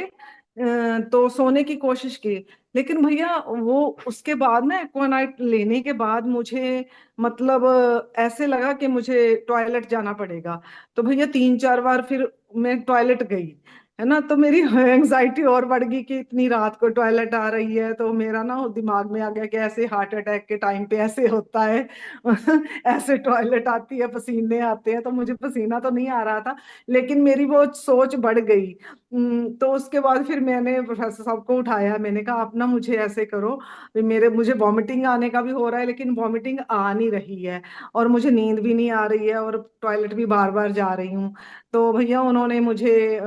तो सोने की कोशिश की। लेकिन भैया वो उसके बाद ना एक्वानाइट लेने के बाद मुझे मतलब ऐसे लगा कि मुझे टॉयलेट जाना पड़ेगा। तो भैया 3-4 बार फिर मैं टॉयलेट गई, है ना, तो मेरी एंग्जाइटी और बढ़ गई कि इतनी रात को टॉयलेट आ रही है, तो मेरा ना दिमाग में आ गया कि ऐसे हार्ट अटैक के टाइम पे ऐसे होता है ऐसे टॉयलेट आती है, पसीने आते हैं, तो मुझे पसीना तो नहीं आ रहा था, लेकिन मेरी वो सोच बढ़ गई। तो उसके बाद फिर मैंने प्रोफेसर साहब को उठाया, मैंने कहा आप ना मुझे ऐसे करो, मुझे वॉमिटिंग आने का भी हो रहा है, लेकिन वॉमिटिंग आ नहीं रही है, और मुझे नींद भी नहीं आ रही है, और टॉयलेट भी बार बार जा रही हूँ। तो भैया उन्होंने मुझे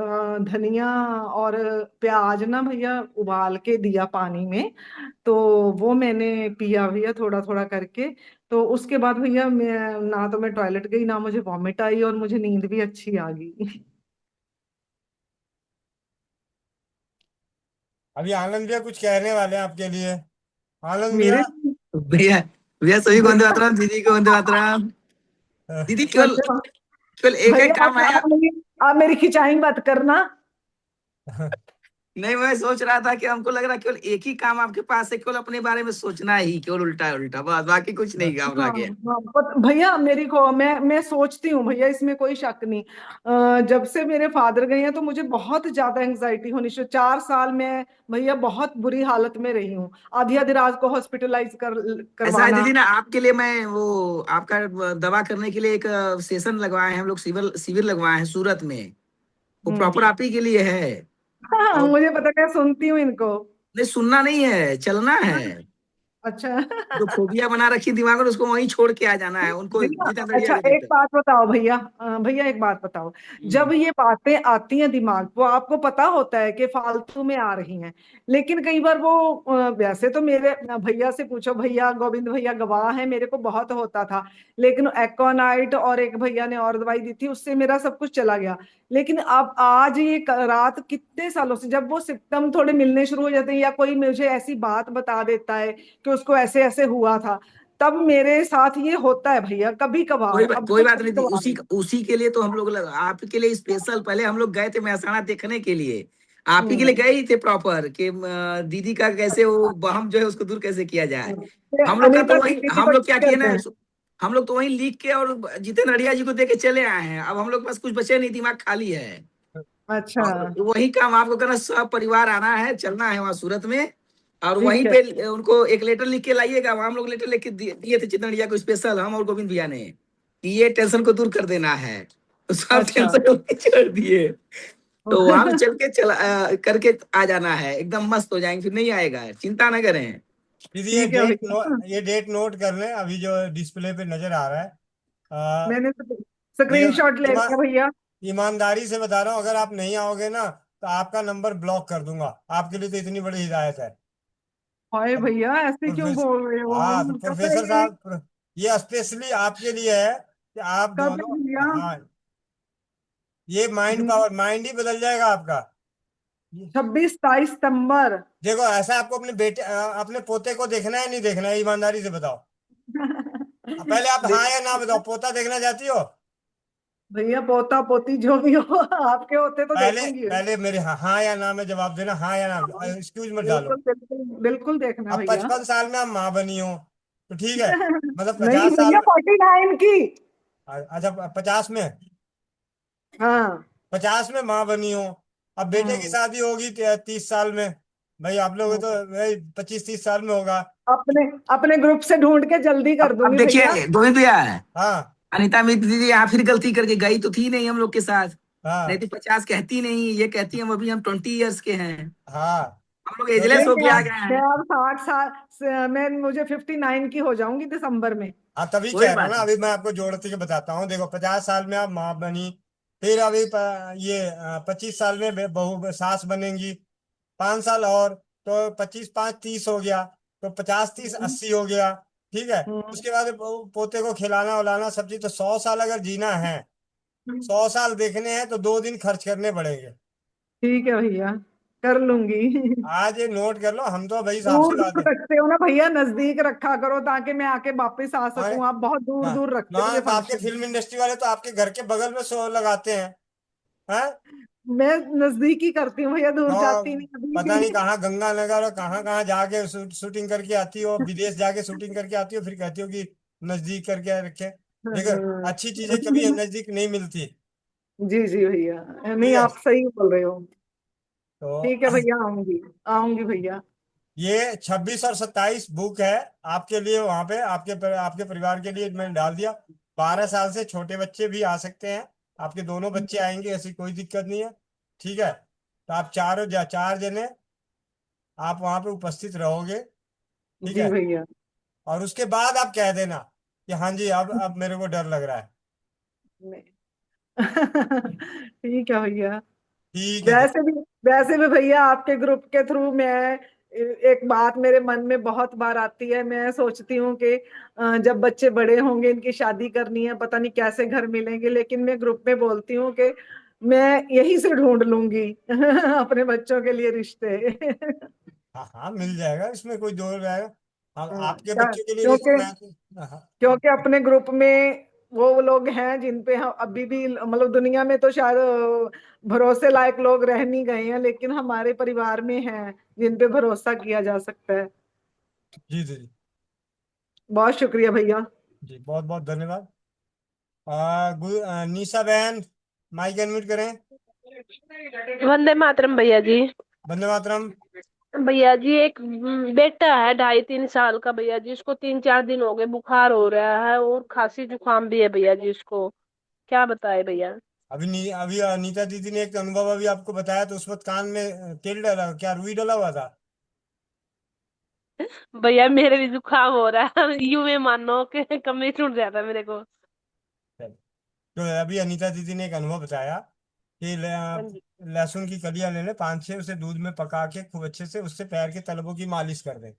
धनिया और प्याज ना भैया उबाल के दिया पानी में, तो वो मैंने पिया भैया थोड़ा थोड़ा करके। तो उसके बाद भैया मैं ना तो मैं टॉयलेट गई, ना मुझे वॉमिट आई, और मुझे नींद भी अच्छी आ गई। अभी आनंद भैया कुछ कहने वाले हैं आपके लिए। आनंद भैया। मेरे भैया भैया सभी को वंदे मातरम, दीदी को वंदे मातरम। दीदी केवल वंदे मातरम। केवल एक भैया एक काम आया। आप मेरी खिंचाई मत करना। नहीं, मैं सोच रहा था कि हमको लग रहा केवल एक ही काम आपके पास है, केवल अपने बारे में सोचना ही, केवल उल्टा उल्टा, बस बाकी कुछ नहीं काम रह हाँ गया। हाँ, भैया मेरी को मैं सोचती हूँ भैया, इसमें कोई शक नहीं। जब से मेरे फादर गए हैं तो मुझे बहुत ज्यादा एंग्जाइटी होनी शुरू, 4 साल में भैया बहुत बुरी हालत में रही हूँ, आधी आधी रात को हॉस्पिटलाइज ऐसा है करवाना। दीदी ना, आपके लिए मैं वो आपका दवा करने के लिए एक सेशन लगवाए हैं हम लोग, शिविर लगवाए हैं सूरत में, वो प्रॉपर आप ही के लिए है। हाँ, और मुझे पता, क्या सुनती हूँ इनको। नहीं, सुनना नहीं है, चलना है। अच्छा जो फोबिया बना रखी दिमाग में उसको वहीं छोड़ के आ जाना है, उनको भैया, जितना लड़िया अच्छा के एक देते बात बताओ भैया, भैया एक बात बताओ, जब ये बातें आती हैं दिमाग को, आपको पता होता है कि फालतू में आ रही हैं, लेकिन कई बार वो वैसे तो मेरे भैया से पूछो, भैया गोविंद भैया गवाह है, मेरे को बहुत होता था, लेकिन एक्वानाइट और एक भैया ने और दवाई दी थी, उससे मेरा सब कुछ चला गया। लेकिन अब आज ये रात कितने सालों से जब वो सिम्टम थोड़े मिलने शुरू हो जाते हैं, या कोई मुझे ऐसी बात बता देता है कि उसको ऐसे ऐसे हुआ था, तब मेरे साथ ये होता है भैया, कभी कभार, अब कोई तो बात कभी नहीं थी, कभार उसी है। उसी के लिए तो हम लोग आपके लिए स्पेशल, पहले हम लोग गए थे महसाणा देखने के लिए, आप ही के लिए हम्म गए ही थे प्रॉपर कि दीदी का कैसे वो बहम जो है उसको दूर कैसे किया जाए। ये हम लोग का तो अनीता वही, दीदी हम को लोग क्या ठीक किए करते ना, हैं। हम लोग तो वही लिख के और जितेंद्र अड़िया जी को दे के चले आए हैं, अब हम लोग के पास कुछ बचे नहीं, दिमाग खाली है। अच्छा और वही काम आपको करना, सब परिवार आना है, चलना है वहाँ सूरत में, और वहीं ठीक है। पे उनको एक लेटर लिख के लाइएगा, वहाँ हम लोग लेटर लिख के दिए थे चितनड़िया को स्पेशल, हम और गोविंद भैया ने, कि ये टेंशन को दूर कर देना है, तो सब अच्छा टेंशन छोड़ दिए। तो वहां पे चल के करके आ जाना है, एकदम मस्त हो जाएंगे, फिर नहीं आएगा, चिंता ना करें। दीदी ठीक है भैया, ये डेट नोट कर लें, अभी जो डिस्प्ले पे नजर आ रहा है। मैंने भैया स्क्रीनशॉट ले लिया भैया। ईमानदारी से बता रहा हूँ, अगर आप नहीं आओगे ना तो आपका नंबर ब्लॉक कर दूंगा, आपके लिए तो इतनी बड़ी हिदायत है। हाय अब भैया, ऐसे क्यों प्रोफेसर, बोल रहे हाँ तो हो, कब है प्रोफेसर ये, साहब, ये स्पेशली आपके लिए है कि आप कब है दोनों, भैया? हाँ, ये माइंड हम्म, पावर, माइंड ही बदल जाएगा आपका। 26-27 सितंबर। देखो ऐसा, आपको अपने बेटे अपने पोते को देखना है नहीं देखना है, ईमानदारी से बताओ। पहले आप हाँ या ना बताओ, पोता देखना चाहती हो? भैया पोता पोती जो भी हो, आपके होते तो पहले देखूंगी। पहले मेरे हाँ या ना में जवाब देना, हाँ या ना, एक्सक्यूज मत डालो। बिल्कुल बिल्कुल बिल्कुल देखना अब भैया। 55 साल में आप माँ बनी हो तो ठीक है, मतलब नहीं 50 साल भैया, में, 49 की। अच्छा 50 में, हाँ 50 में माँ बनी हो, अब बेटे की हम्म शादी होगी 30 साल में, भाई आप लोग तो हम्म। भाई 25-30 साल में होगा। अपने अपने ग्रुप से ढूंढ के जल्दी कर अब दूंगी भैया। देखिए गोविंद भैया, हाँ अनिता मित्र दीदी यहाँ फिर गलती करके गई तो थी नहीं हम लोग के साथ, नहीं हाँ तो 50 कहती नहीं, ये कहती हम अभी हम 20 ईयर्स के हैं, हाँ, हम लोग क्योंकि एजलेस नहीं होके आ गए मैं हैं। अब 60 साल मैं मुझे 59 की हो जाऊंगी दिसंबर में। हाँ तभी कोई कह रहा हूँ बात ना, नहीं। अभी मैं आपको जोड़ के बताता हूँ। देखो 50 साल में आप माँ बनी, फिर अभी ये 25 साल में बहू सास बनेंगी, 5 साल और, तो 25 5 30 हो गया, तो 50 30 80 हो गया। ठीक है, हम्म, उसके बाद पोते को खिलाना उलाना सब चीज, तो 100 साल अगर जीना है, 100 साल देखने हैं तो 2 दिन खर्च करने पड़ेंगे। ठीक है भैया, कर लूंगी। आज ये नोट कर लो, हम तो भाई साहब सी दूर बात दूर है। रखते हो ना भैया, नजदीक रखा करो ताकि मैं आके वापस आ और सकूं, आप बहुत दूर ना दूर रखते हो ना ये तो आपके फंक्शन। फिल्म इंडस्ट्री वाले तो आपके घर के बगल में शो लगाते हैं, हैं? मैं नजदीक ही करती हूँ भैया, दूर तो जाती नहीं पता नहीं कभी। कहाँ गंगानगर और कहाँ कहाँ जाके शूटिंग करके आती हो, विदेश जाके शूटिंग करके आती हो, फिर कहती हो कि नजदीक करके रखे। देखो अच्छी चीजें कभी नजदीक नहीं मिलती। जी जी भैया, नहीं ठीक है, आप सही बोल रहे हो। तो ठीक है भैया, आऊंगी आऊंगी भैया। ये 26 और 27 बुक है आपके लिए, वहां पे आपके परिवार के लिए मैंने डाल दिया। 12 साल से छोटे बच्चे भी आ सकते हैं, आपके दोनों बच्चे आएंगे, ऐसी कोई दिक्कत नहीं है। ठीक है, तो आप 4 जने आप वहां पे उपस्थित रहोगे। ठीक जी है, भैया। और उसके बाद आप कह देना कि हाँ जी, अब मेरे को डर लग रहा है। ठीक है भैया। ठीक है जी। वैसे भी भैया, आपके ग्रुप के थ्रू मैं एक बात मेरे मन में बहुत बार आती है, मैं सोचती हूँ कि जब बच्चे बड़े होंगे, इनकी शादी करनी है, पता नहीं कैसे घर मिलेंगे, लेकिन मैं ग्रुप में बोलती हूँ कि मैं यहीं से ढूंढ लूंगी अपने बच्चों के लिए रिश्ते। हाँ हाँ, मिल जाएगा, इसमें कोई दो जाएगा। आपके बच्चों के लिए रिश्ते क्योंकि मैं हाँ। क्योंकि अपने ग्रुप में वो लोग हैं जिन पे हम अभी भी, मतलब दुनिया में तो शायद भरोसे लायक लोग रह नहीं गए हैं, लेकिन हमारे परिवार में हैं जिन पे भरोसा किया जा सकता है। जी जी बहुत शुक्रिया भैया। जी, बहुत बहुत धन्यवाद। निशा बहन, माइक अनम्यूट करें। वंदे मातरम भैया जी। वंदे मातरम। भैया जी एक बेटा है 2.5-3 साल का भैया जी, इसको 3-4 दिन हो गए बुखार हो रहा है और खांसी जुकाम भी है भैया जी इसको, क्या बताए भैया। अभी अनीता दीदी ने एक अनुभव अभी आपको बताया, तो उस वक्त कान में तेल डाला, क्या रुई डाला हुआ था? भैया मेरे भी जुकाम हो रहा है यूं में मानो कि कमरे छूट जाता है मेरे को। तो अभी अनीता दीदी ने एक अनुभव बताया कि हाँ जी। लहसुन की कलियां ले ले 5-6, उसे दूध में पका के खूब अच्छे से उससे पैर के तलवों की मालिश कर दे।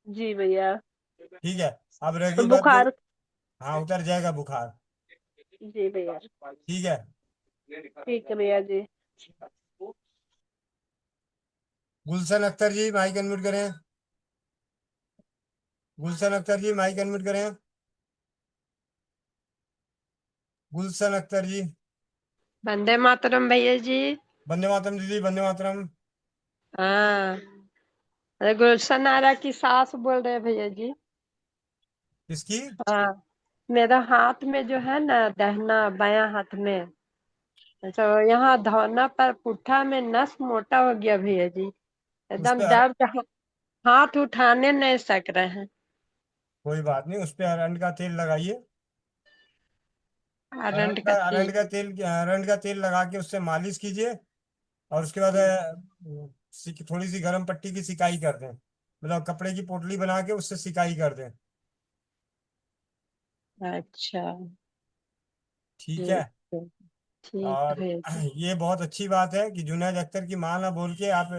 जी भैया। ठीक है। अब तो रही बात बुखार। हाँ, उतर जाएगा बुखार। जी भैया। ठीक है। ठीक है भैया जी। गुलशन अख्तर जी, माइक अनम्यूट करें। गुलशन अख्तर जी, माइक अनम्यूट करें। गुलशन अख्तर जी। वंदे मातरम भैया जी। वंदे मातरम दीदी, वंदे मातरम। हाँ, अरे गुलशन आरा की सास बोल रहे हैं भैया जी। किसकी? हाँ, मेरा हाथ में जो है ना, दाहिना बायां हाथ में, तो यहाँ धौना पर पुट्ठा में नस मोटा हो गया भैया जी, उस एकदम पे दर्द, हाथ उठाने नहीं सक रहे हैं। कोई बात नहीं, उस पे अरंड का तेल लगाइए। अरंड का तेल। अरंड का तेल लगा के उससे मालिश कीजिए। और उसके बाद थोड़ी सी गर्म पट्टी की सिकाई कर दें, मतलब कपड़े की पोटली बना के उससे सिकाई कर दें। अच्छा। ठीक है। ठीक है। ठीक है और भैया जी। ये बहुत अच्छी बात है कि जुनैद अख्तर की माँ ना बोल के आप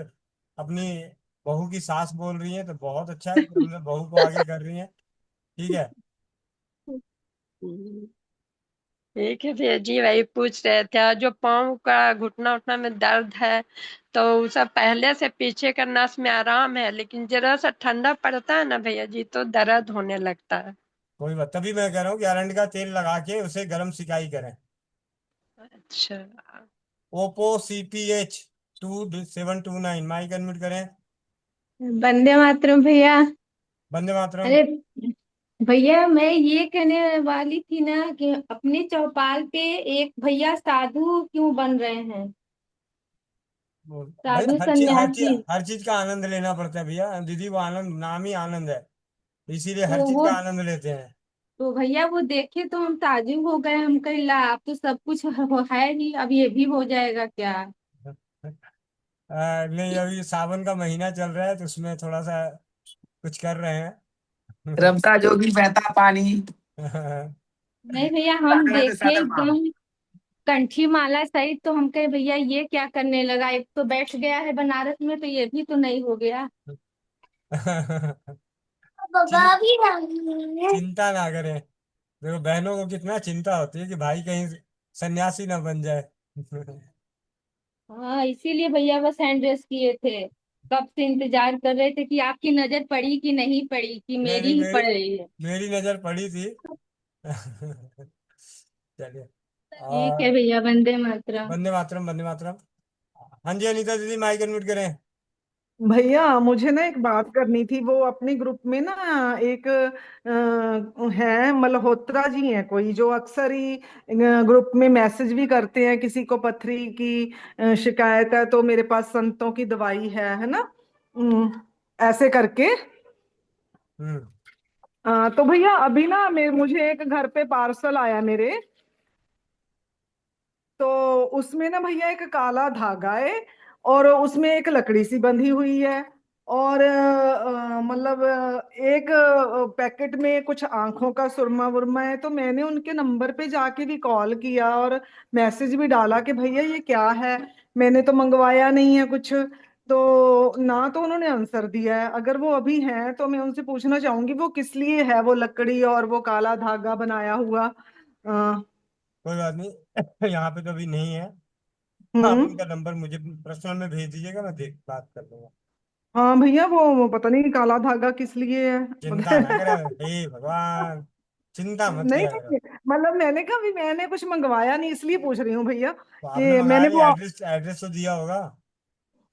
अपनी बहू की सास बोल रही हैं, तो बहुत अच्छा है कि हमने बहू को आगे कर रही हैं। ठीक है। हम्म, ठीक है भैया जी, वही पूछ रहे थे, और जो पाँव का घुटना उठना में दर्द है, तो वो सब पहले से पीछे का नस में आराम है, लेकिन जरा सा ठंडा पड़ता है ना भैया जी तो दर्द होने लगता है। कोई बात, तभी मैं कह रहा हूँ कि अरंड का तेल लगा के उसे गर्म सिकाई करें। अच्छा। ओप्पो CPH 2729, माइक अनम्यूट करें। वंदे मातरम भैया। वंदे मातरम। अरे भैया मैं ये कहने वाली थी ना कि अपने चौपाल पे एक भैया साधु क्यों बन रहे हैं, भाई, साधु सन्यासी। हर चीज का आनंद लेना पड़ता है भैया दीदी, वो आनंद नाम ही आनंद है, इसीलिए तो हर चीज वो का आनंद लेते हैं। तो भैया वो देखे तो हम ताजुब हो गए, हम कहे ला अब तो सब कुछ है ही, अब ये भी हो जाएगा क्या। नहीं, अभी सावन का महीना चल रहा है तो उसमें थोड़ा सा कुछ कर रहे हैं। रमता जोगी बहता पानी। नहीं भैया, हम साधना तो देखे साधन माम। एकदम कंठी माला सहित, तो हम कहे भैया ये क्या करने लगा, एक तो बैठ गया है बनारस में, तो ये भी तो नहीं हो गया। चिं, चिंता ना करें। देखो, बहनों को कितना चिंता होती है कि भाई कहीं सन्यासी ना बन जाए। हाँ इसीलिए भैया बस हैंड रेस किए थे, कब से इंतजार कर रहे थे कि आपकी नजर पड़ी कि नहीं पड़ी, कि नहीं मेरी नहीं, ही पड़ रही है। मेरी नजर पड़ी थी। चलिए। ठीक और है भैया, वंदे मातरम। वंदे मातरम, वंदे मातरम। हाँ जी, अनीता दीदी, माइक अनम्यूट करें। भैया मुझे ना एक बात करनी थी, वो अपने ग्रुप में ना एक है, मल्होत्रा जी हैं कोई, जो अक्सर ही ग्रुप में मैसेज भी करते हैं, किसी को पथरी की शिकायत है तो मेरे पास संतों की दवाई है ना, ऐसे करके। हम्म। तो भैया अभी ना मुझे एक घर पे पार्सल आया मेरे, तो उसमें ना भैया एक काला धागा है और उसमें एक लकड़ी सी बंधी हुई है, और मतलब एक पैकेट में कुछ आंखों का सुरमा वुरमा है। तो मैंने उनके नंबर पे जाके भी कॉल किया और मैसेज भी डाला कि भैया ये क्या है, मैंने तो मंगवाया नहीं है कुछ, तो ना तो उन्होंने आंसर दिया है। अगर वो अभी हैं तो मैं उनसे पूछना चाहूंगी वो किस लिए है, वो लकड़ी और वो काला धागा बनाया हुआ। कोई बात नहीं। यहाँ पे तो अभी नहीं है। आप हम्म। उनका नंबर मुझे पर्सनल में भेज दीजिएगा, मैं देख बात कर लूंगा। हाँ भैया, वो पता नहीं काला धागा किस लिए है। चिंता ना करें, हे भगवान, चिंता मत नहीं किया करो। नहीं, मतलब मैंने कहा भी मैंने कुछ मंगवाया नहीं, इसलिए पूछ रही हूँ भैया तो आपने कि मंगाया मैंने नहीं, वो। एड्रेस एड्रेस तो दिया होगा।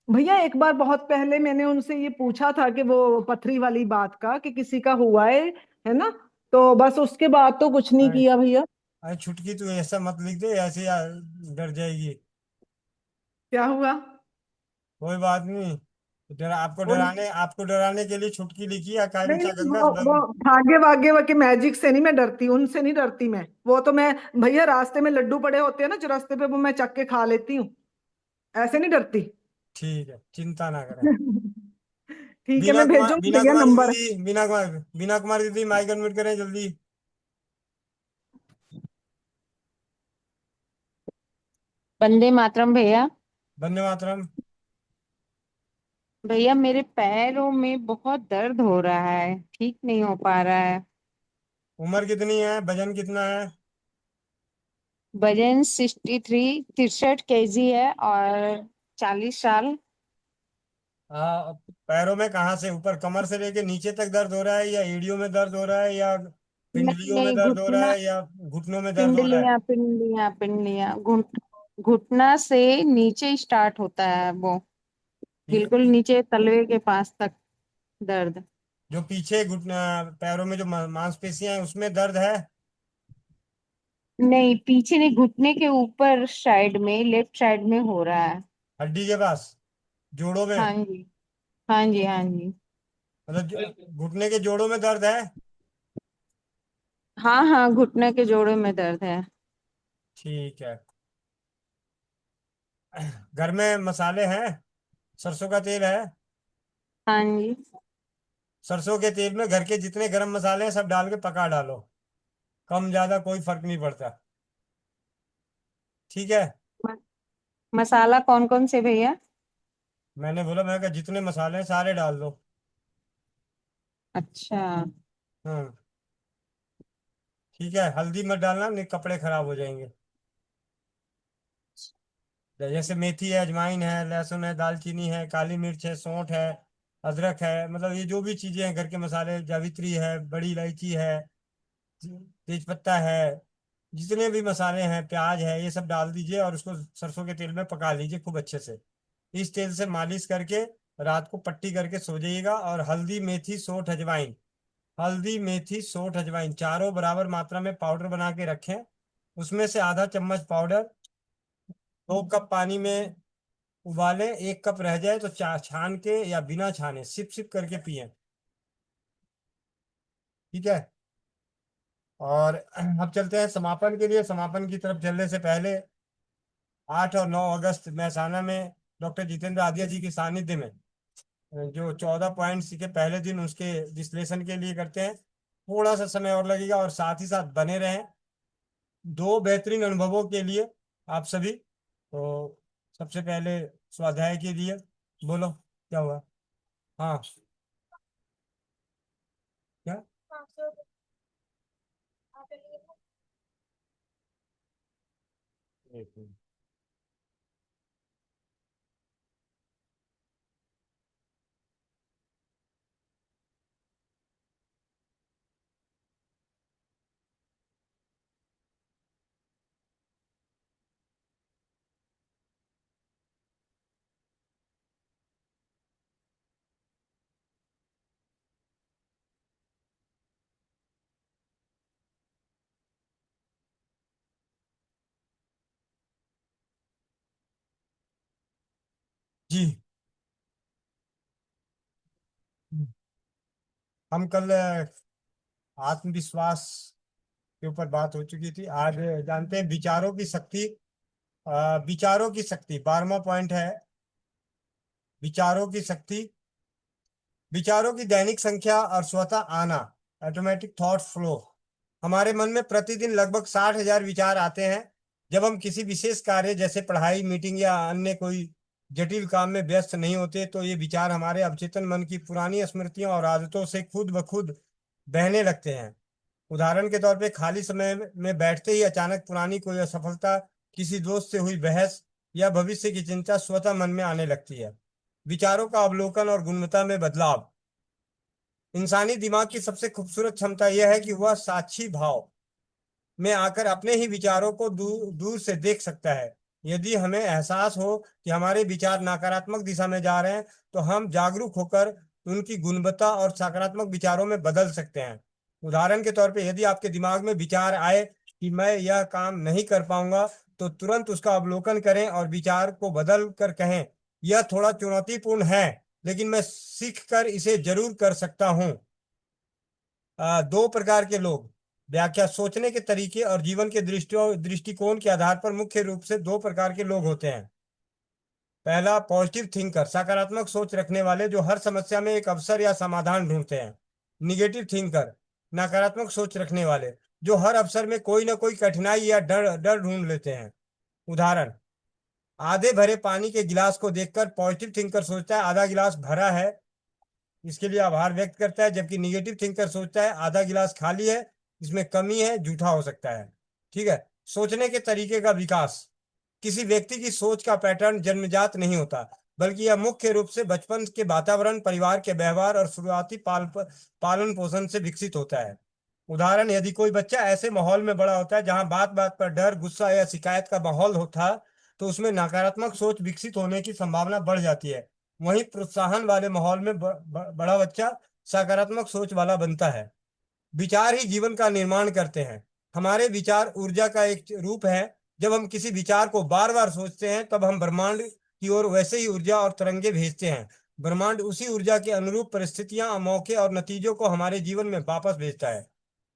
भैया एक बार बहुत पहले मैंने उनसे ये पूछा था कि वो पथरी वाली बात का कि किसी का हुआ है ना, तो बस उसके बाद तो कुछ नहीं अरे किया भैया। अरे छुटकी, तू ऐसा मत लिख दे, ऐसे डर जाएगी। क्या हुआ? कोई बात नहीं। आपको डराने के लिए छुटकी लिखी है, नहीं कायमचा नहीं, गंगा वो भाग्य भाग्य के मैजिक से नहीं मैं डरती, उनसे नहीं डरती मैं। वो तो मैं भैया रास्ते में लड्डू पड़े होते हैं ना जो रास्ते पे, वो मैं चक के खा लेती हूँ, ऐसे नहीं डरती। ठीक है, चिंता ना करें। ठीक है, मैं भेजूंगी भैया नंबर। बीना कुमारी दीदी माइक अनम्यूट करें जल्दी। वंदे मातरम भैया। वंदे मातरम। भैया मेरे पैरों में बहुत दर्द हो रहा है, ठीक नहीं हो पा रहा है। उम्र कितनी है, वजन कितना है? वजन 63 है और 40 साल। हाँ, पैरों में कहाँ से, ऊपर कमर से लेके नीचे तक दर्द हो रहा है, या एड़ियों में दर्द हो रहा है, या नहीं पिंडलियों में नहीं, दर्द हो रहा घुटना, है, या घुटनों में दर्द हो रहा है? पिंडलियां पिंडलियां पिंडलियां घुटना से नीचे स्टार्ट होता है वो, ठीक है। बिल्कुल नीचे तलवे के पास तक दर्द। जो पीछे घुटना, पैरों में जो मांसपेशियां हैं उसमें दर्द है? नहीं, पीछे नहीं, घुटने के ऊपर साइड में, लेफ्ट साइड में हो रहा है। हड्डी के पास, जोड़ों में? हाँ जी, हाँ जी, हाँ जी। मतलब घुटने के जोड़ों में दर्द है? हाँ हाँ, घुटने के जोड़ों में दर्द है। ठीक है। घर में मसाले हैं? सरसों का तेल है? हाँ जी। सरसों के तेल में घर के जितने गरम मसाले हैं सब डाल के पका डालो, कम ज्यादा कोई फर्क नहीं पड़ता। ठीक है। म- मसाला कौन कौन से भैया? मैंने कहा जितने मसाले हैं सारे डाल दो। अच्छा। हाँ। ठीक है, हल्दी मत डालना, नहीं कपड़े खराब हो जाएंगे। जैसे मेथी है, अजवाइन है, लहसुन है, दालचीनी है, काली मिर्च है, सौंठ है, अदरक है, मतलब ये जो भी चीजें हैं घर के मसाले, जावित्री है, बड़ी इलायची है, तेज पत्ता है, जितने भी मसाले हैं, प्याज है, ये सब डाल दीजिए और उसको सरसों के तेल में पका लीजिए खूब अच्छे से। इस तेल से मालिश करके रात को पट्टी करके सो जाइएगा। और हल्दी मेथी सौंठ अजवाइन, हल्दी मेथी सौंठ अजवाइन चारों बराबर मात्रा में पाउडर बना के रखें। उसमें से आधा चम्मच पाउडर 2 कप पानी में उबालें, 1 कप रह जाए तो छान के या बिना छाने सिप सिप करके पिएं। ठीक है। और अब चलते हैं समापन के लिए। समापन की तरफ चलने से पहले 8 और 9 अगस्त महसाना में डॉक्टर जितेंद्र आदिया जी के सानिध्य में जो 14 पॉइंट्स के पहले दिन उसके विश्लेषण के लिए करते हैं, थोड़ा सा समय और लगेगा, और साथ ही साथ बने रहें 2 बेहतरीन अनुभवों के लिए आप सभी। तो सबसे पहले स्वाध्याय के लिए बोलो, क्या हुआ? हाँ, क्या? एक मिनट। जी, हम कल आत्मविश्वास के ऊपर बात हो चुकी थी। आज जानते हैं विचारों की शक्ति। विचारों की शक्ति 12वां पॉइंट है, विचारों की शक्ति। विचारों की दैनिक संख्या और स्वतः आना, ऑटोमेटिक थॉट फ्लो। हमारे मन में प्रतिदिन लगभग 60,000 विचार आते हैं। जब हम किसी विशेष कार्य जैसे पढ़ाई, मीटिंग या अन्य कोई जटिल काम में व्यस्त नहीं होते तो ये विचार हमारे अवचेतन मन की पुरानी स्मृतियों और आदतों से खुद ब खुद बहने लगते हैं। उदाहरण के तौर पे खाली समय में बैठते ही अचानक पुरानी कोई असफलता, किसी दोस्त से हुई बहस या भविष्य की चिंता स्वतः मन में आने लगती है। विचारों का अवलोकन और गुणवत्ता में बदलाव। इंसानी दिमाग की सबसे खूबसूरत क्षमता यह है कि वह साक्षी भाव में आकर अपने ही विचारों को दूर दूर से देख सकता है। यदि हमें एहसास हो कि हमारे विचार नकारात्मक दिशा में जा रहे हैं तो हम जागरूक होकर उनकी गुणवत्ता और सकारात्मक विचारों में बदल सकते हैं। उदाहरण के तौर पे यदि आपके दिमाग में विचार आए कि मैं यह काम नहीं कर पाऊंगा तो तुरंत उसका अवलोकन करें और विचार को बदल कर कहें, यह थोड़ा चुनौतीपूर्ण है लेकिन मैं सीख कर इसे जरूर कर सकता हूं। दो प्रकार के लोग। व्याख्या सोचने के तरीके और जीवन के दृष्टिकोण के आधार पर मुख्य रूप से दो प्रकार के लोग होते हैं। पहला, पॉजिटिव थिंकर, सकारात्मक सोच रखने वाले जो हर समस्या में एक अवसर या समाधान ढूंढते हैं। निगेटिव थिंकर, नकारात्मक सोच रखने वाले जो हर अवसर में कोई ना कोई कठिनाई या डर ढूंढ लेते हैं। उदाहरण, आधे भरे पानी के गिलास को देखकर पॉजिटिव थिंकर सोचता है आधा गिलास भरा है, इसके लिए आभार व्यक्त करता है, जबकि निगेटिव थिंकर सोचता है आधा गिलास खाली है, इसमें कमी है, झूठा हो सकता है। ठीक है। सोचने के तरीके का विकास। किसी व्यक्ति की सोच का पैटर्न जन्मजात नहीं होता, बल्कि यह मुख्य रूप से बचपन के वातावरण, परिवार के व्यवहार और शुरुआती पालन पोषण से विकसित होता है। उदाहरण, यदि कोई बच्चा ऐसे माहौल में बड़ा होता है जहां बात बात पर डर, गुस्सा या शिकायत का माहौल होता तो उसमें नकारात्मक सोच विकसित होने की संभावना बढ़ जाती है। वहीं प्रोत्साहन वाले माहौल में बड़ा बच्चा सकारात्मक सोच वाला बनता है। विचार ही जीवन का निर्माण करते हैं। हमारे विचार ऊर्जा का एक रूप है। जब हम किसी विचार को बार बार सोचते हैं तब हम ब्रह्मांड की ओर वैसे ही ऊर्जा और तरंगे भेजते हैं। ब्रह्मांड उसी ऊर्जा के अनुरूप परिस्थितियां, मौके और नतीजों को हमारे जीवन में वापस भेजता है।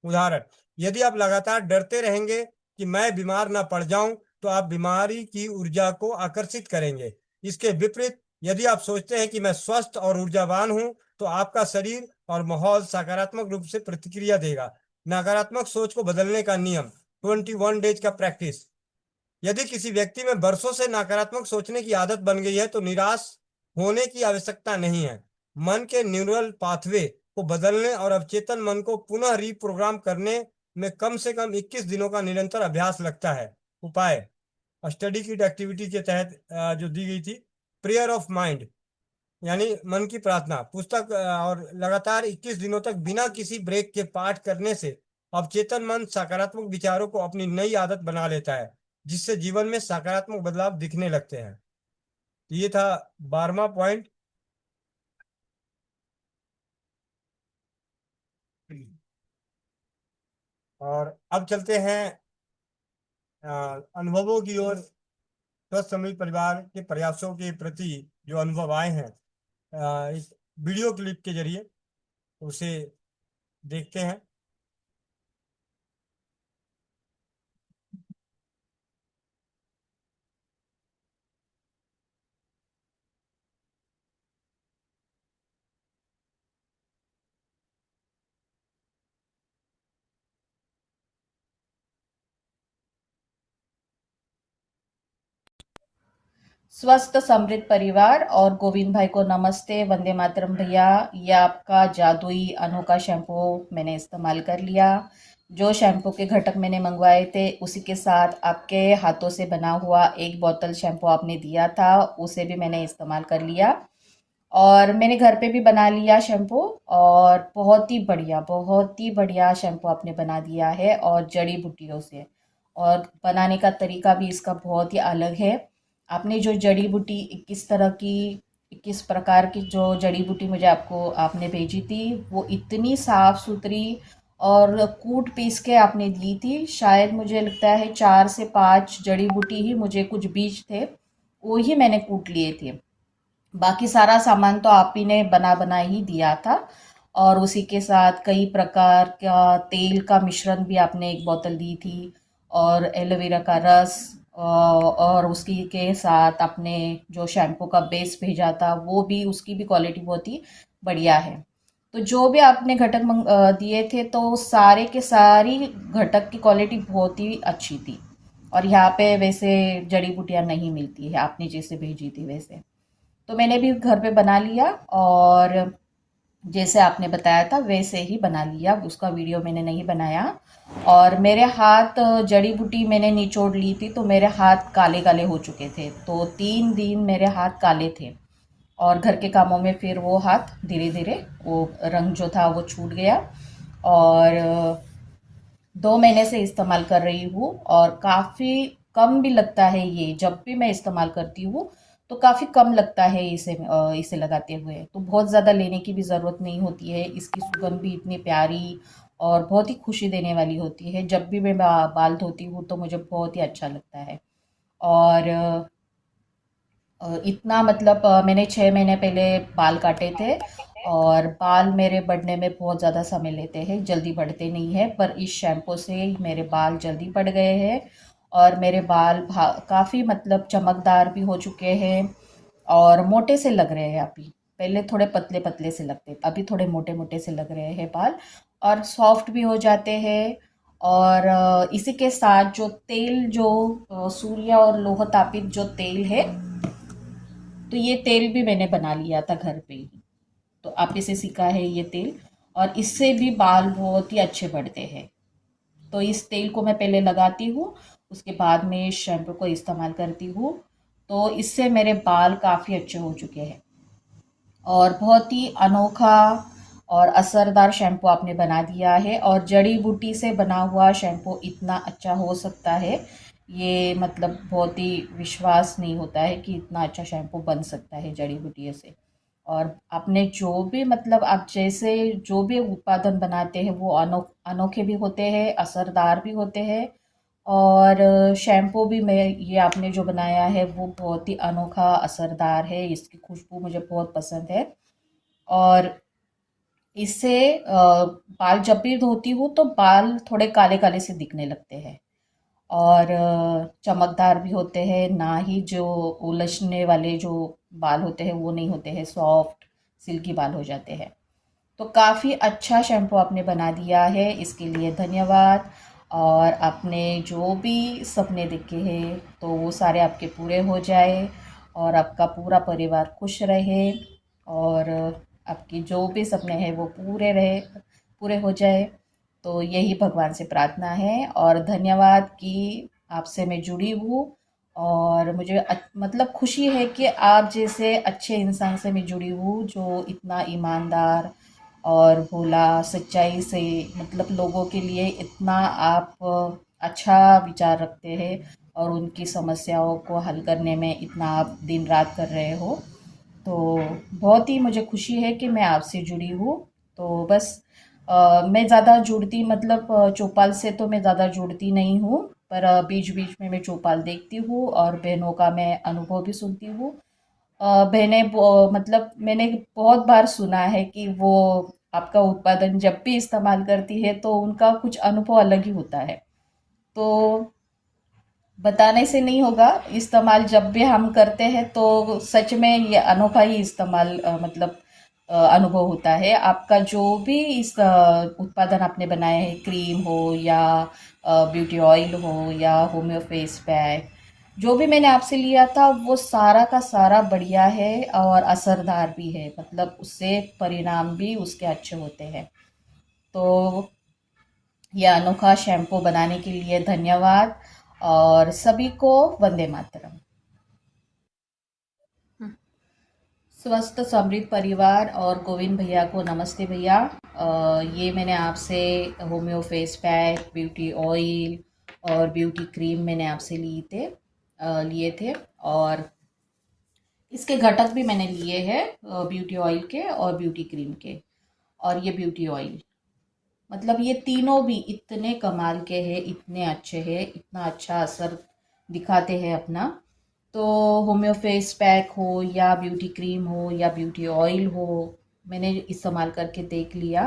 उदाहरण, यदि आप लगातार डरते रहेंगे कि मैं बीमार ना पड़ जाऊं तो आप बीमारी की ऊर्जा को आकर्षित करेंगे। इसके विपरीत, यदि आप सोचते हैं कि मैं स्वस्थ और ऊर्जावान हूं तो आपका शरीर और माहौल सकारात्मक रूप से प्रतिक्रिया देगा। नकारात्मक सोच को बदलने का नियम, 21 डेज का प्रैक्टिस। यदि किसी व्यक्ति में बरसों से नकारात्मक सोचने की आदत बन गई है तो निराश होने की आवश्यकता नहीं है। मन के न्यूरल पाथवे को बदलने और अवचेतन मन को पुनः रीप्रोग्राम करने में कम से कम 21 दिनों का निरंतर अभ्यास लगता है। उपाय, स्टडी किट एक्टिविटी के तहत जो दी गई थी, प्रेयर ऑफ माइंड यानी मन की प्रार्थना पुस्तक और लगातार 21 दिनों तक बिना किसी ब्रेक के पाठ करने से अवचेतन मन सकारात्मक विचारों को अपनी नई आदत बना लेता है, जिससे जीवन में सकारात्मक बदलाव दिखने लगते हैं। ये था 12वां पॉइंट। और अब चलते हैं अनुभवों की ओर। स्वस्थ समृद्ध परिवार के प्रयासों के प्रति जो अनुभव आए हैं इस वीडियो क्लिप के जरिए उसे देखते हैं। स्वस्थ समृद्ध परिवार और गोविंद भाई को नमस्ते, वंदे मातरम भैया। ये आपका जादुई अनोखा शैम्पू मैंने इस्तेमाल कर लिया। जो शैम्पू के घटक मैंने मंगवाए थे उसी के साथ आपके हाथों से बना हुआ एक बोतल शैम्पू आपने दिया था, उसे भी मैंने इस्तेमाल कर लिया और मैंने घर पे भी बना लिया शैम्पू। और बहुत ही बढ़िया शैम्पू आपने बना दिया है और जड़ी बूटियों से। और बनाने का तरीका भी इसका बहुत ही अलग है। आपने जो जड़ी बूटी 21 प्रकार की जो जड़ी बूटी मुझे आपने भेजी थी वो इतनी साफ़ सुथरी और कूट पीस के आपने दी थी। शायद मुझे लगता है 4 से 5 जड़ी बूटी ही, मुझे कुछ बीज थे वो ही मैंने कूट लिए थे, बाकी सारा सामान तो आप ही ने बना ही दिया था। और उसी के साथ कई प्रकार का तेल का मिश्रण भी आपने एक बोतल दी थी और एलोवेरा का रस और उसकी के साथ आपने जो शैम्पू का बेस भेजा था वो भी, उसकी भी क्वालिटी बहुत ही बढ़िया है। तो जो भी आपने घटक दिए थे तो सारे के सारी घटक की क्वालिटी बहुत ही अच्छी थी। और यहाँ पे वैसे जड़ी बूटियाँ नहीं मिलती है आपने जैसे भेजी थी वैसे। तो मैंने भी घर पे बना लिया और जैसे आपने बताया था वैसे ही बना लिया। उसका वीडियो मैंने नहीं बनाया। और मेरे हाथ जड़ी बूटी मैंने निचोड़ ली थी तो मेरे हाथ काले काले हो चुके थे, तो 3 दिन मेरे हाथ काले थे। और घर के कामों में फिर वो हाथ धीरे धीरे वो रंग जो था वो छूट गया। और 2 महीने से इस्तेमाल कर रही हूँ और काफ़ी कम भी लगता है ये। जब भी मैं इस्तेमाल करती हूँ तो काफ़ी कम लगता है इसे लगाते हुए। तो बहुत ज़्यादा लेने की भी ज़रूरत नहीं होती है। इसकी सुगंध भी इतनी प्यारी और बहुत ही खुशी देने वाली होती है। जब भी मैं बाल धोती हूँ तो मुझे बहुत ही अच्छा लगता है। और इतना मतलब मैंने 6 महीने पहले बाल काटे थे और बाल मेरे बढ़ने में बहुत ज़्यादा समय लेते हैं, जल्दी बढ़ते नहीं हैं। पर इस शैम्पू से मेरे बाल जल्दी बढ़ गए हैं और मेरे बाल काफ़ी मतलब चमकदार भी हो चुके हैं और मोटे से लग रहे हैं अभी। पहले थोड़े पतले पतले से लगते, अभी थोड़े मोटे मोटे से लग रहे हैं बाल और सॉफ्ट भी हो जाते हैं। और इसी के साथ जो तेल जो सूर्य और लोह तापित जो तेल है, तो ये तेल भी मैंने बना लिया था घर पे ही। तो आप इसे सीखा है ये तेल और इससे भी बाल बहुत ही अच्छे बढ़ते हैं। तो इस तेल को मैं पहले लगाती हूँ, उसके बाद में इस शैम्पू को इस्तेमाल करती हूँ। तो इससे मेरे बाल काफ़ी अच्छे हो चुके हैं और बहुत ही अनोखा और असरदार शैम्पू आपने बना दिया है। और जड़ी बूटी से बना हुआ शैम्पू इतना अच्छा हो सकता है, ये मतलब बहुत ही विश्वास नहीं होता है कि इतना अच्छा शैम्पू बन सकता है जड़ी बूटी से। और आपने जो भी मतलब आप जैसे जो भी उत्पादन बनाते हैं वो अनोखे भी होते हैं, असरदार भी होते हैं। और शैम्पू भी मैं ये आपने जो बनाया है वो बहुत ही अनोखा असरदार है, इसकी खुशबू मुझे बहुत पसंद है। और इससे बाल जब भी धोती हूँ तो बाल थोड़े काले काले से दिखने लगते हैं और चमकदार भी होते हैं, ना ही जो उलझने वाले जो बाल होते हैं वो नहीं होते हैं, सॉफ्ट सिल्की बाल हो जाते हैं। तो काफ़ी अच्छा शैम्पू आपने बना दिया है, इसके लिए धन्यवाद। और आपने जो भी सपने देखे हैं तो वो सारे आपके पूरे हो जाए और आपका पूरा परिवार खुश रहे और आपकी जो भी सपने हैं वो पूरे हो जाए। तो यही भगवान से प्रार्थना है और धन्यवाद कि आपसे मैं जुड़ी हूँ। और मुझे मतलब खुशी है कि आप जैसे अच्छे इंसान से मैं जुड़ी हूँ जो इतना ईमानदार और भोला सच्चाई से मतलब लोगों के लिए इतना आप अच्छा विचार रखते हैं और उनकी समस्याओं को हल करने में इतना आप दिन रात कर रहे हो। तो बहुत ही मुझे खुशी है कि मैं आपसे जुड़ी हूँ। तो बस मैं ज़्यादा जुड़ती मतलब चौपाल से तो मैं ज़्यादा जुड़ती नहीं हूँ, पर बीच बीच में मैं चौपाल देखती हूँ और बहनों का मैं अनुभव भी सुनती हूँ। मतलब मैंने बहुत बार सुना है कि वो आपका उत्पादन जब भी इस्तेमाल करती है तो उनका कुछ अनुभव अलग ही होता है। तो बताने से नहीं होगा, इस्तेमाल जब भी हम करते हैं तो सच में ये अनोखा ही इस्तेमाल मतलब अनुभव होता है। आपका जो भी इस उत्पादन आपने बनाया है, क्रीम हो या ब्यूटी ऑयल हो या होम्यो फेस पैक, जो भी मैंने आपसे लिया था वो सारा का सारा बढ़िया है और असरदार भी है, मतलब उससे परिणाम भी उसके अच्छे होते हैं। तो यह अनोखा शैम्पू बनाने के लिए धन्यवाद और सभी को वंदे मातरम। स्वस्थ समृद्ध परिवार और गोविंद भैया को नमस्ते भैया। ये मैंने आपसे homeo face pack, beauty oil और ब्यूटी क्रीम मैंने आपसे लिए थे और इसके घटक भी मैंने लिए हैं ब्यूटी ऑयल के और ब्यूटी क्रीम के। और ये ब्यूटी ऑयल मतलब ये तीनों भी इतने कमाल के हैं, इतने अच्छे हैं, इतना अच्छा असर दिखाते हैं अपना। तो होम्यो फेस पैक हो या ब्यूटी क्रीम हो या ब्यूटी ऑयल हो, मैंने इस्तेमाल करके देख लिया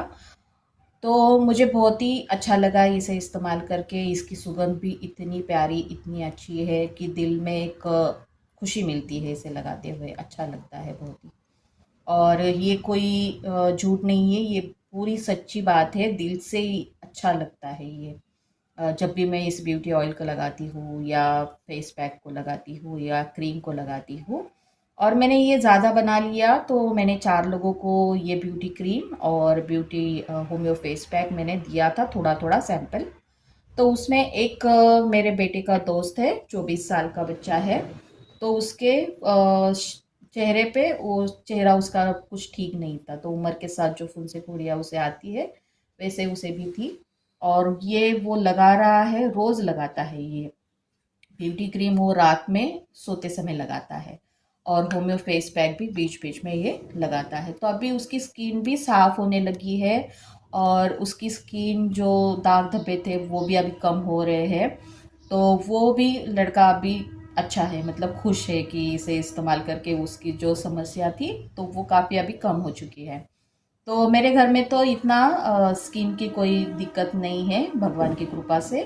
तो मुझे बहुत ही अच्छा लगा इसे इस्तेमाल करके। इसकी सुगंध भी इतनी प्यारी, इतनी अच्छी है कि दिल में एक खुशी मिलती है इसे लगाते हुए, अच्छा लगता है बहुत ही। और ये कोई झूठ नहीं है, ये पूरी सच्ची बात है, दिल से ही अच्छा लगता है ये। जब भी मैं इस ब्यूटी ऑयल को लगाती हूँ या फेस पैक को लगाती हूँ या क्रीम को लगाती हूँ। और मैंने ये ज़्यादा बना लिया तो मैंने 4 लोगों को ये ब्यूटी क्रीम और ब्यूटी होम्यो फेस पैक मैंने दिया था, थोड़ा थोड़ा सैंपल। तो उसमें एक मेरे बेटे का दोस्त है, 24 साल का बच्चा है, तो उसके चेहरे पे वो चेहरा उसका कुछ ठीक नहीं था, तो उम्र के साथ जो फुंसी-फुड़ियाँ उसे आती है, वैसे उसे भी थी। और ये वो लगा रहा है, रोज़ लगाता है ये ब्यूटी क्रीम, वो रात में सोते समय लगाता है और होम्यो फेस पैक भी बीच-बीच में ये लगाता है। तो अभी उसकी स्किन भी साफ होने लगी है और उसकी स्किन जो दाग धब्बे थे वो भी अभी कम हो रहे हैं। तो वो भी लड़का अभी अच्छा है, मतलब खुश है कि इसे इस्तेमाल करके उसकी जो समस्या थी तो वो काफ़ी अभी कम हो चुकी है। तो मेरे घर में तो इतना स्किन की कोई दिक्कत नहीं है भगवान की कृपा से।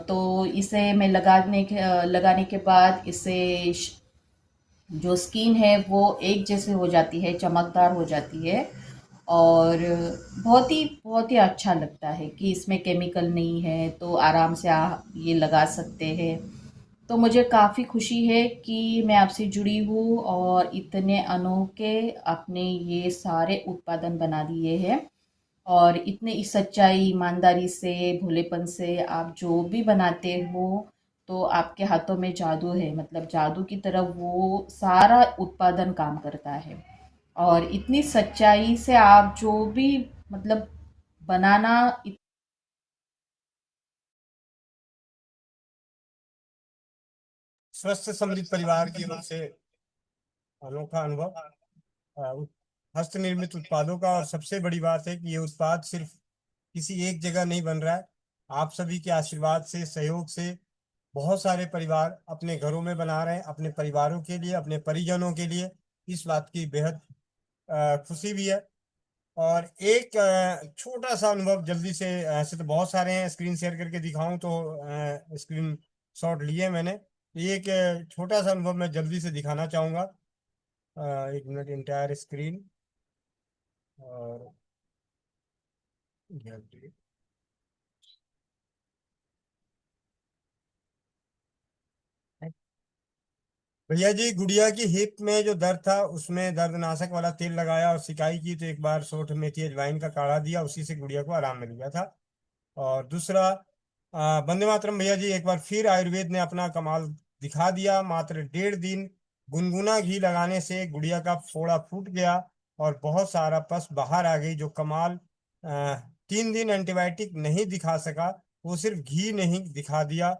तो इसे मैं लगाने के बाद इससे जो स्किन है वो एक जैसे हो जाती है, चमकदार हो जाती है और बहुत ही अच्छा लगता है कि इसमें केमिकल नहीं है, तो आराम से ये लगा सकते हैं। तो मुझे काफ़ी खुशी है कि मैं आपसे जुड़ी हूँ और इतने अनोखे आपने ये सारे उत्पादन बना दिए हैं और इतने इस सच्चाई, ईमानदारी से, भोलेपन से आप जो भी बनाते हो, तो आपके हाथों में जादू है, मतलब जादू की तरह वो सारा उत्पादन काम करता है। और इतनी सच्चाई से आप जो भी मतलब बनाना स्वस्थ समृद्ध परिवार की ओर से अनोखा अनुभव हस्त निर्मित उत्पादों का। और सबसे बड़ी बात है कि ये उत्पाद सिर्फ किसी एक जगह नहीं बन रहा है, आप सभी के आशीर्वाद से, सहयोग से बहुत सारे परिवार अपने घरों में बना रहे हैं, अपने परिवारों के लिए, अपने परिजनों के लिए। इस बात की बेहद खुशी भी है। और एक छोटा सा अनुभव जल्दी से, ऐसे तो बहुत सारे हैं, स्क्रीन शेयर करके दिखाऊं तो स्क्रीन शॉट लिए मैंने। ये एक छोटा सा अनुभव मैं जल्दी से दिखाना चाहूंगा। एक मिनट, इंटायर स्क्रीन और भैया जी, गुड़िया की हिप में जो दर्द था उसमें दर्दनाशक वाला तेल लगाया और सिकाई की, तो एक बार सोठ मेथी अजवाइन का काढ़ा दिया, उसी से गुड़िया को आराम मिल गया था। और दूसरा, वंदे मातरम भैया जी, एक बार फिर आयुर्वेद ने अपना कमाल दिखा दिया। मात्र 1.5 दिन गुनगुना घी लगाने से गुड़िया का फोड़ा फूट गया और बहुत सारा पस बाहर आ गई। जो कमाल 3 दिन एंटीबायोटिक नहीं दिखा सका, वो सिर्फ घी नहीं दिखा दिया।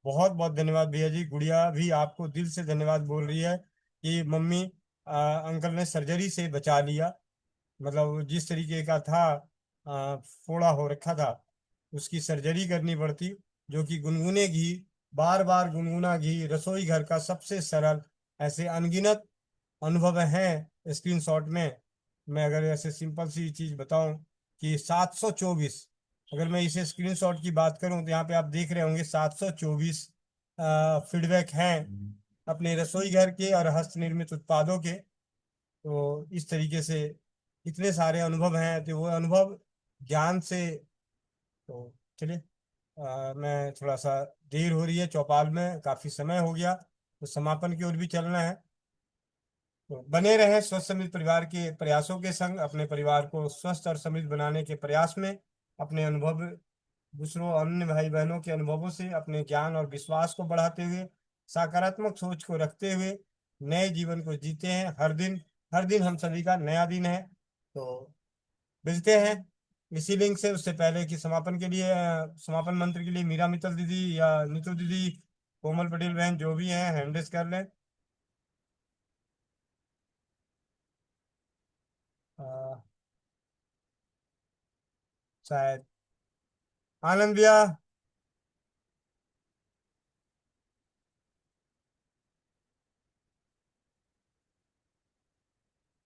बहुत बहुत धन्यवाद भैया जी। गुड़िया भी आपको दिल से धन्यवाद बोल रही है कि मम्मी, अंकल ने सर्जरी से बचा लिया। मतलब जिस तरीके का था, फोड़ा हो रखा था, उसकी सर्जरी करनी पड़ती। जो कि गुनगुने घी, बार बार गुनगुना घी, रसोई घर का सबसे सरल, ऐसे अनगिनत अनुभव हैं स्क्रीनशॉट में। मैं अगर ऐसे सिंपल सी चीज बताऊं कि 724, अगर मैं इसे स्क्रीनशॉट की बात करूं तो यहाँ पे आप देख रहे होंगे 724 फीडबैक हैं अपने रसोई घर के और हस्त निर्मित उत्पादों के। तो इस तरीके से इतने सारे अनुभव हैं, तो वो अनुभव ज्ञान से। तो चलिए, मैं थोड़ा सा, देर हो रही है, चौपाल में काफी समय हो गया, तो समापन की ओर भी चलना है। तो बने रहे स्वस्थ समृद्ध परिवार के प्रयासों के संग, अपने परिवार को स्वस्थ और समृद्ध बनाने के प्रयास में, अपने अनुभव दूसरों अन्य भाई बहनों के अनुभवों से अपने ज्ञान और विश्वास को बढ़ाते हुए, सकारात्मक सोच को रखते हुए नए जीवन को जीते हैं। हर दिन हम सभी का नया दिन है। तो मिलते हैं इसी लिंक से। उससे पहले कि समापन के लिए, समापन मंत्र के लिए मीरा मित्तल दीदी या नीतू दीदी, कोमल पटेल बहन, जो भी हैं, हैंड रेस कर लें। अ, शायद आनंद भैया,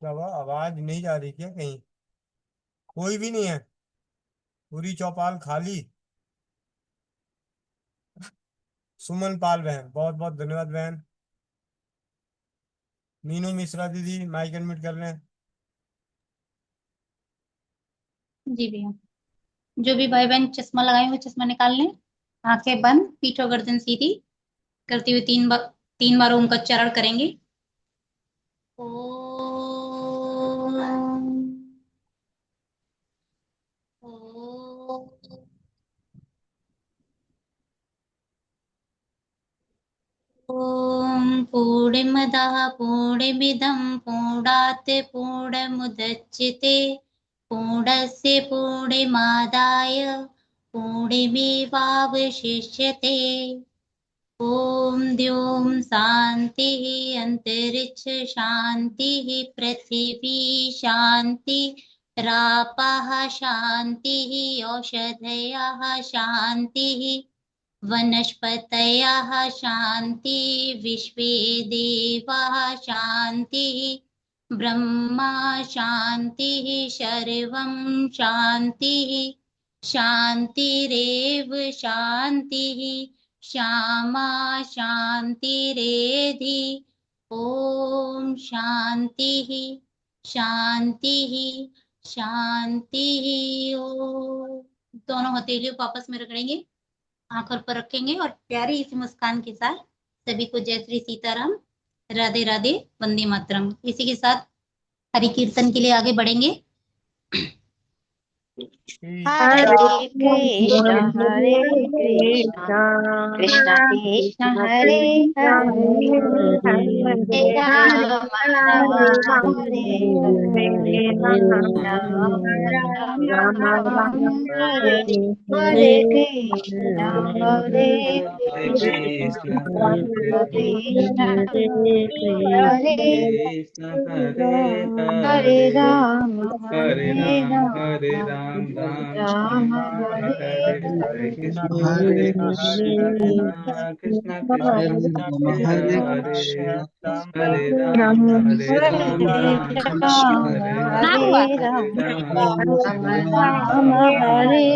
क्या हुआ, आवाज नहीं जा रही क्या कहीं? कोई भी नहीं है, पूरी चौपाल खाली। सुमन पाल बहन, बहुत बहुत धन्यवाद बहन। मीनू मिश्रा दीदी, माइक अनम्यूट कर लें। जी भैया, जो भी भाई बहन चश्मा लगाए हुए चश्मा निकाल लें। आंखें बंद, पीठ और गर्दन सीधी करते हुए 3 बार ओम का उच्चारण करेंगे। ओम। ओम। ॐ पूर्णमदः पूर्णमदः पूर्णमिदं पूर्णात् पूर्णमुदच्यते पूर्णस्य पूर्णमादाय पूर्णमेवावशिष्यते। ॐ द्यौं शान्तिः अन्तरिक्ष शान्तिः पृथिवी शान्तिः रापः शान्तिः औषधयः शान्तिः वनस्पतयः शान्ति विश्वे देवाः शान्तिः ब्रह्मा शान्तिः सर्वं शान्तिः शान्तिरेव शान्तिः श्यामा शान्तिरेधि। ॐ शान्तिः शान्तिः शान्तिः। ओम। दोनों हथेलियों को आपस में रगड़ेंगे, आंखों पर रखेंगे और प्यारी इस मुस्कान के साथ सभी को जय श्री सीताराम, राधे राधे, वंदे मातरम। इसी के साथ हरि कीर्तन के लिए आगे बढ़ेंगे। हरे कृष्ण हरे कृष्ण कृष्ण कृष्ण हरे हरे हरे राम राम हरे हरे राम राम हरे हरे कृष्ण हरे कृष्ण कृष्ण हरे हरे राम हरे राम राम हरे हरे कृष्ण कृष्ण कृष्ण हरे हरे हरे राम राम हरे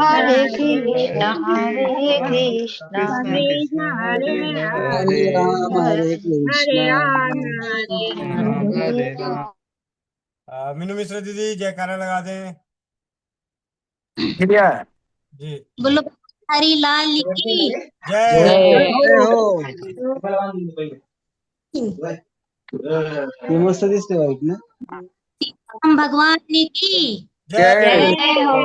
हरे कृष्ण हरे कृष्ण हरे हरे राम हरे मीनू मिश्रा दीदी जयकारा लगा दें। जी बोलो हरि लाल की जय हो। राम भगवान की जय हो।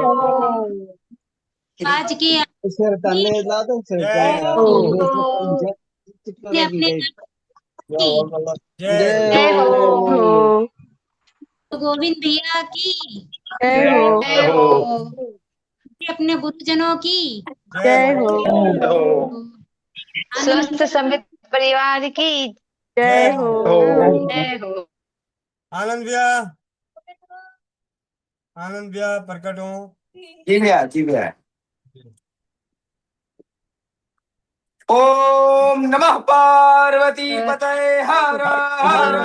आज के अपने जय हो। गोविंद भैया की जय हो। अपने गुरुजनों की जय हो। स्वस्थ समृद्ध परिवार की जय हो। जय हो। आनंद भैया प्रकट हो। जी भैया ओम नमः पार्वती पतये हर हर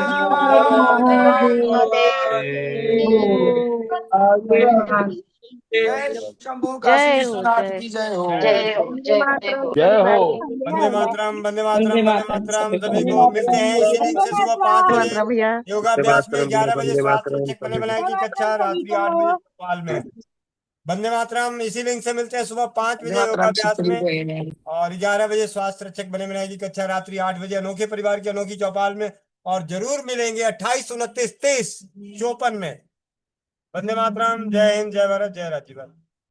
जय शंभू काशी जय हो विश्वनाथ की जय हो। जय हो जय हो जय हो। वंदे मातरम वंदे मातरम वंदे मातरम। सभी को मिलते हैं इसी लिंक से सुबह 5 बजे योगाभ्यास में, 11 बजे स्वास्थ्य रक्षक बने बनाए की कक्षा, रात्रि 8 बजे भोपाल में। वंदे मातरम। इसी लिंक से मिलते हैं सुबह 5 बजे योगाभ्यास में और 11 बजे स्वास्थ्य रक्षक बने बनाए की कक्षा, रात्रि 8 बजे अनोखे परिवार की अनोखी चौपाल में। और जरूर मिलेंगे 28, 29, 30, 54 में। वंदे मातरम। जय हिंद, जय भारत, जय राज्य भारत।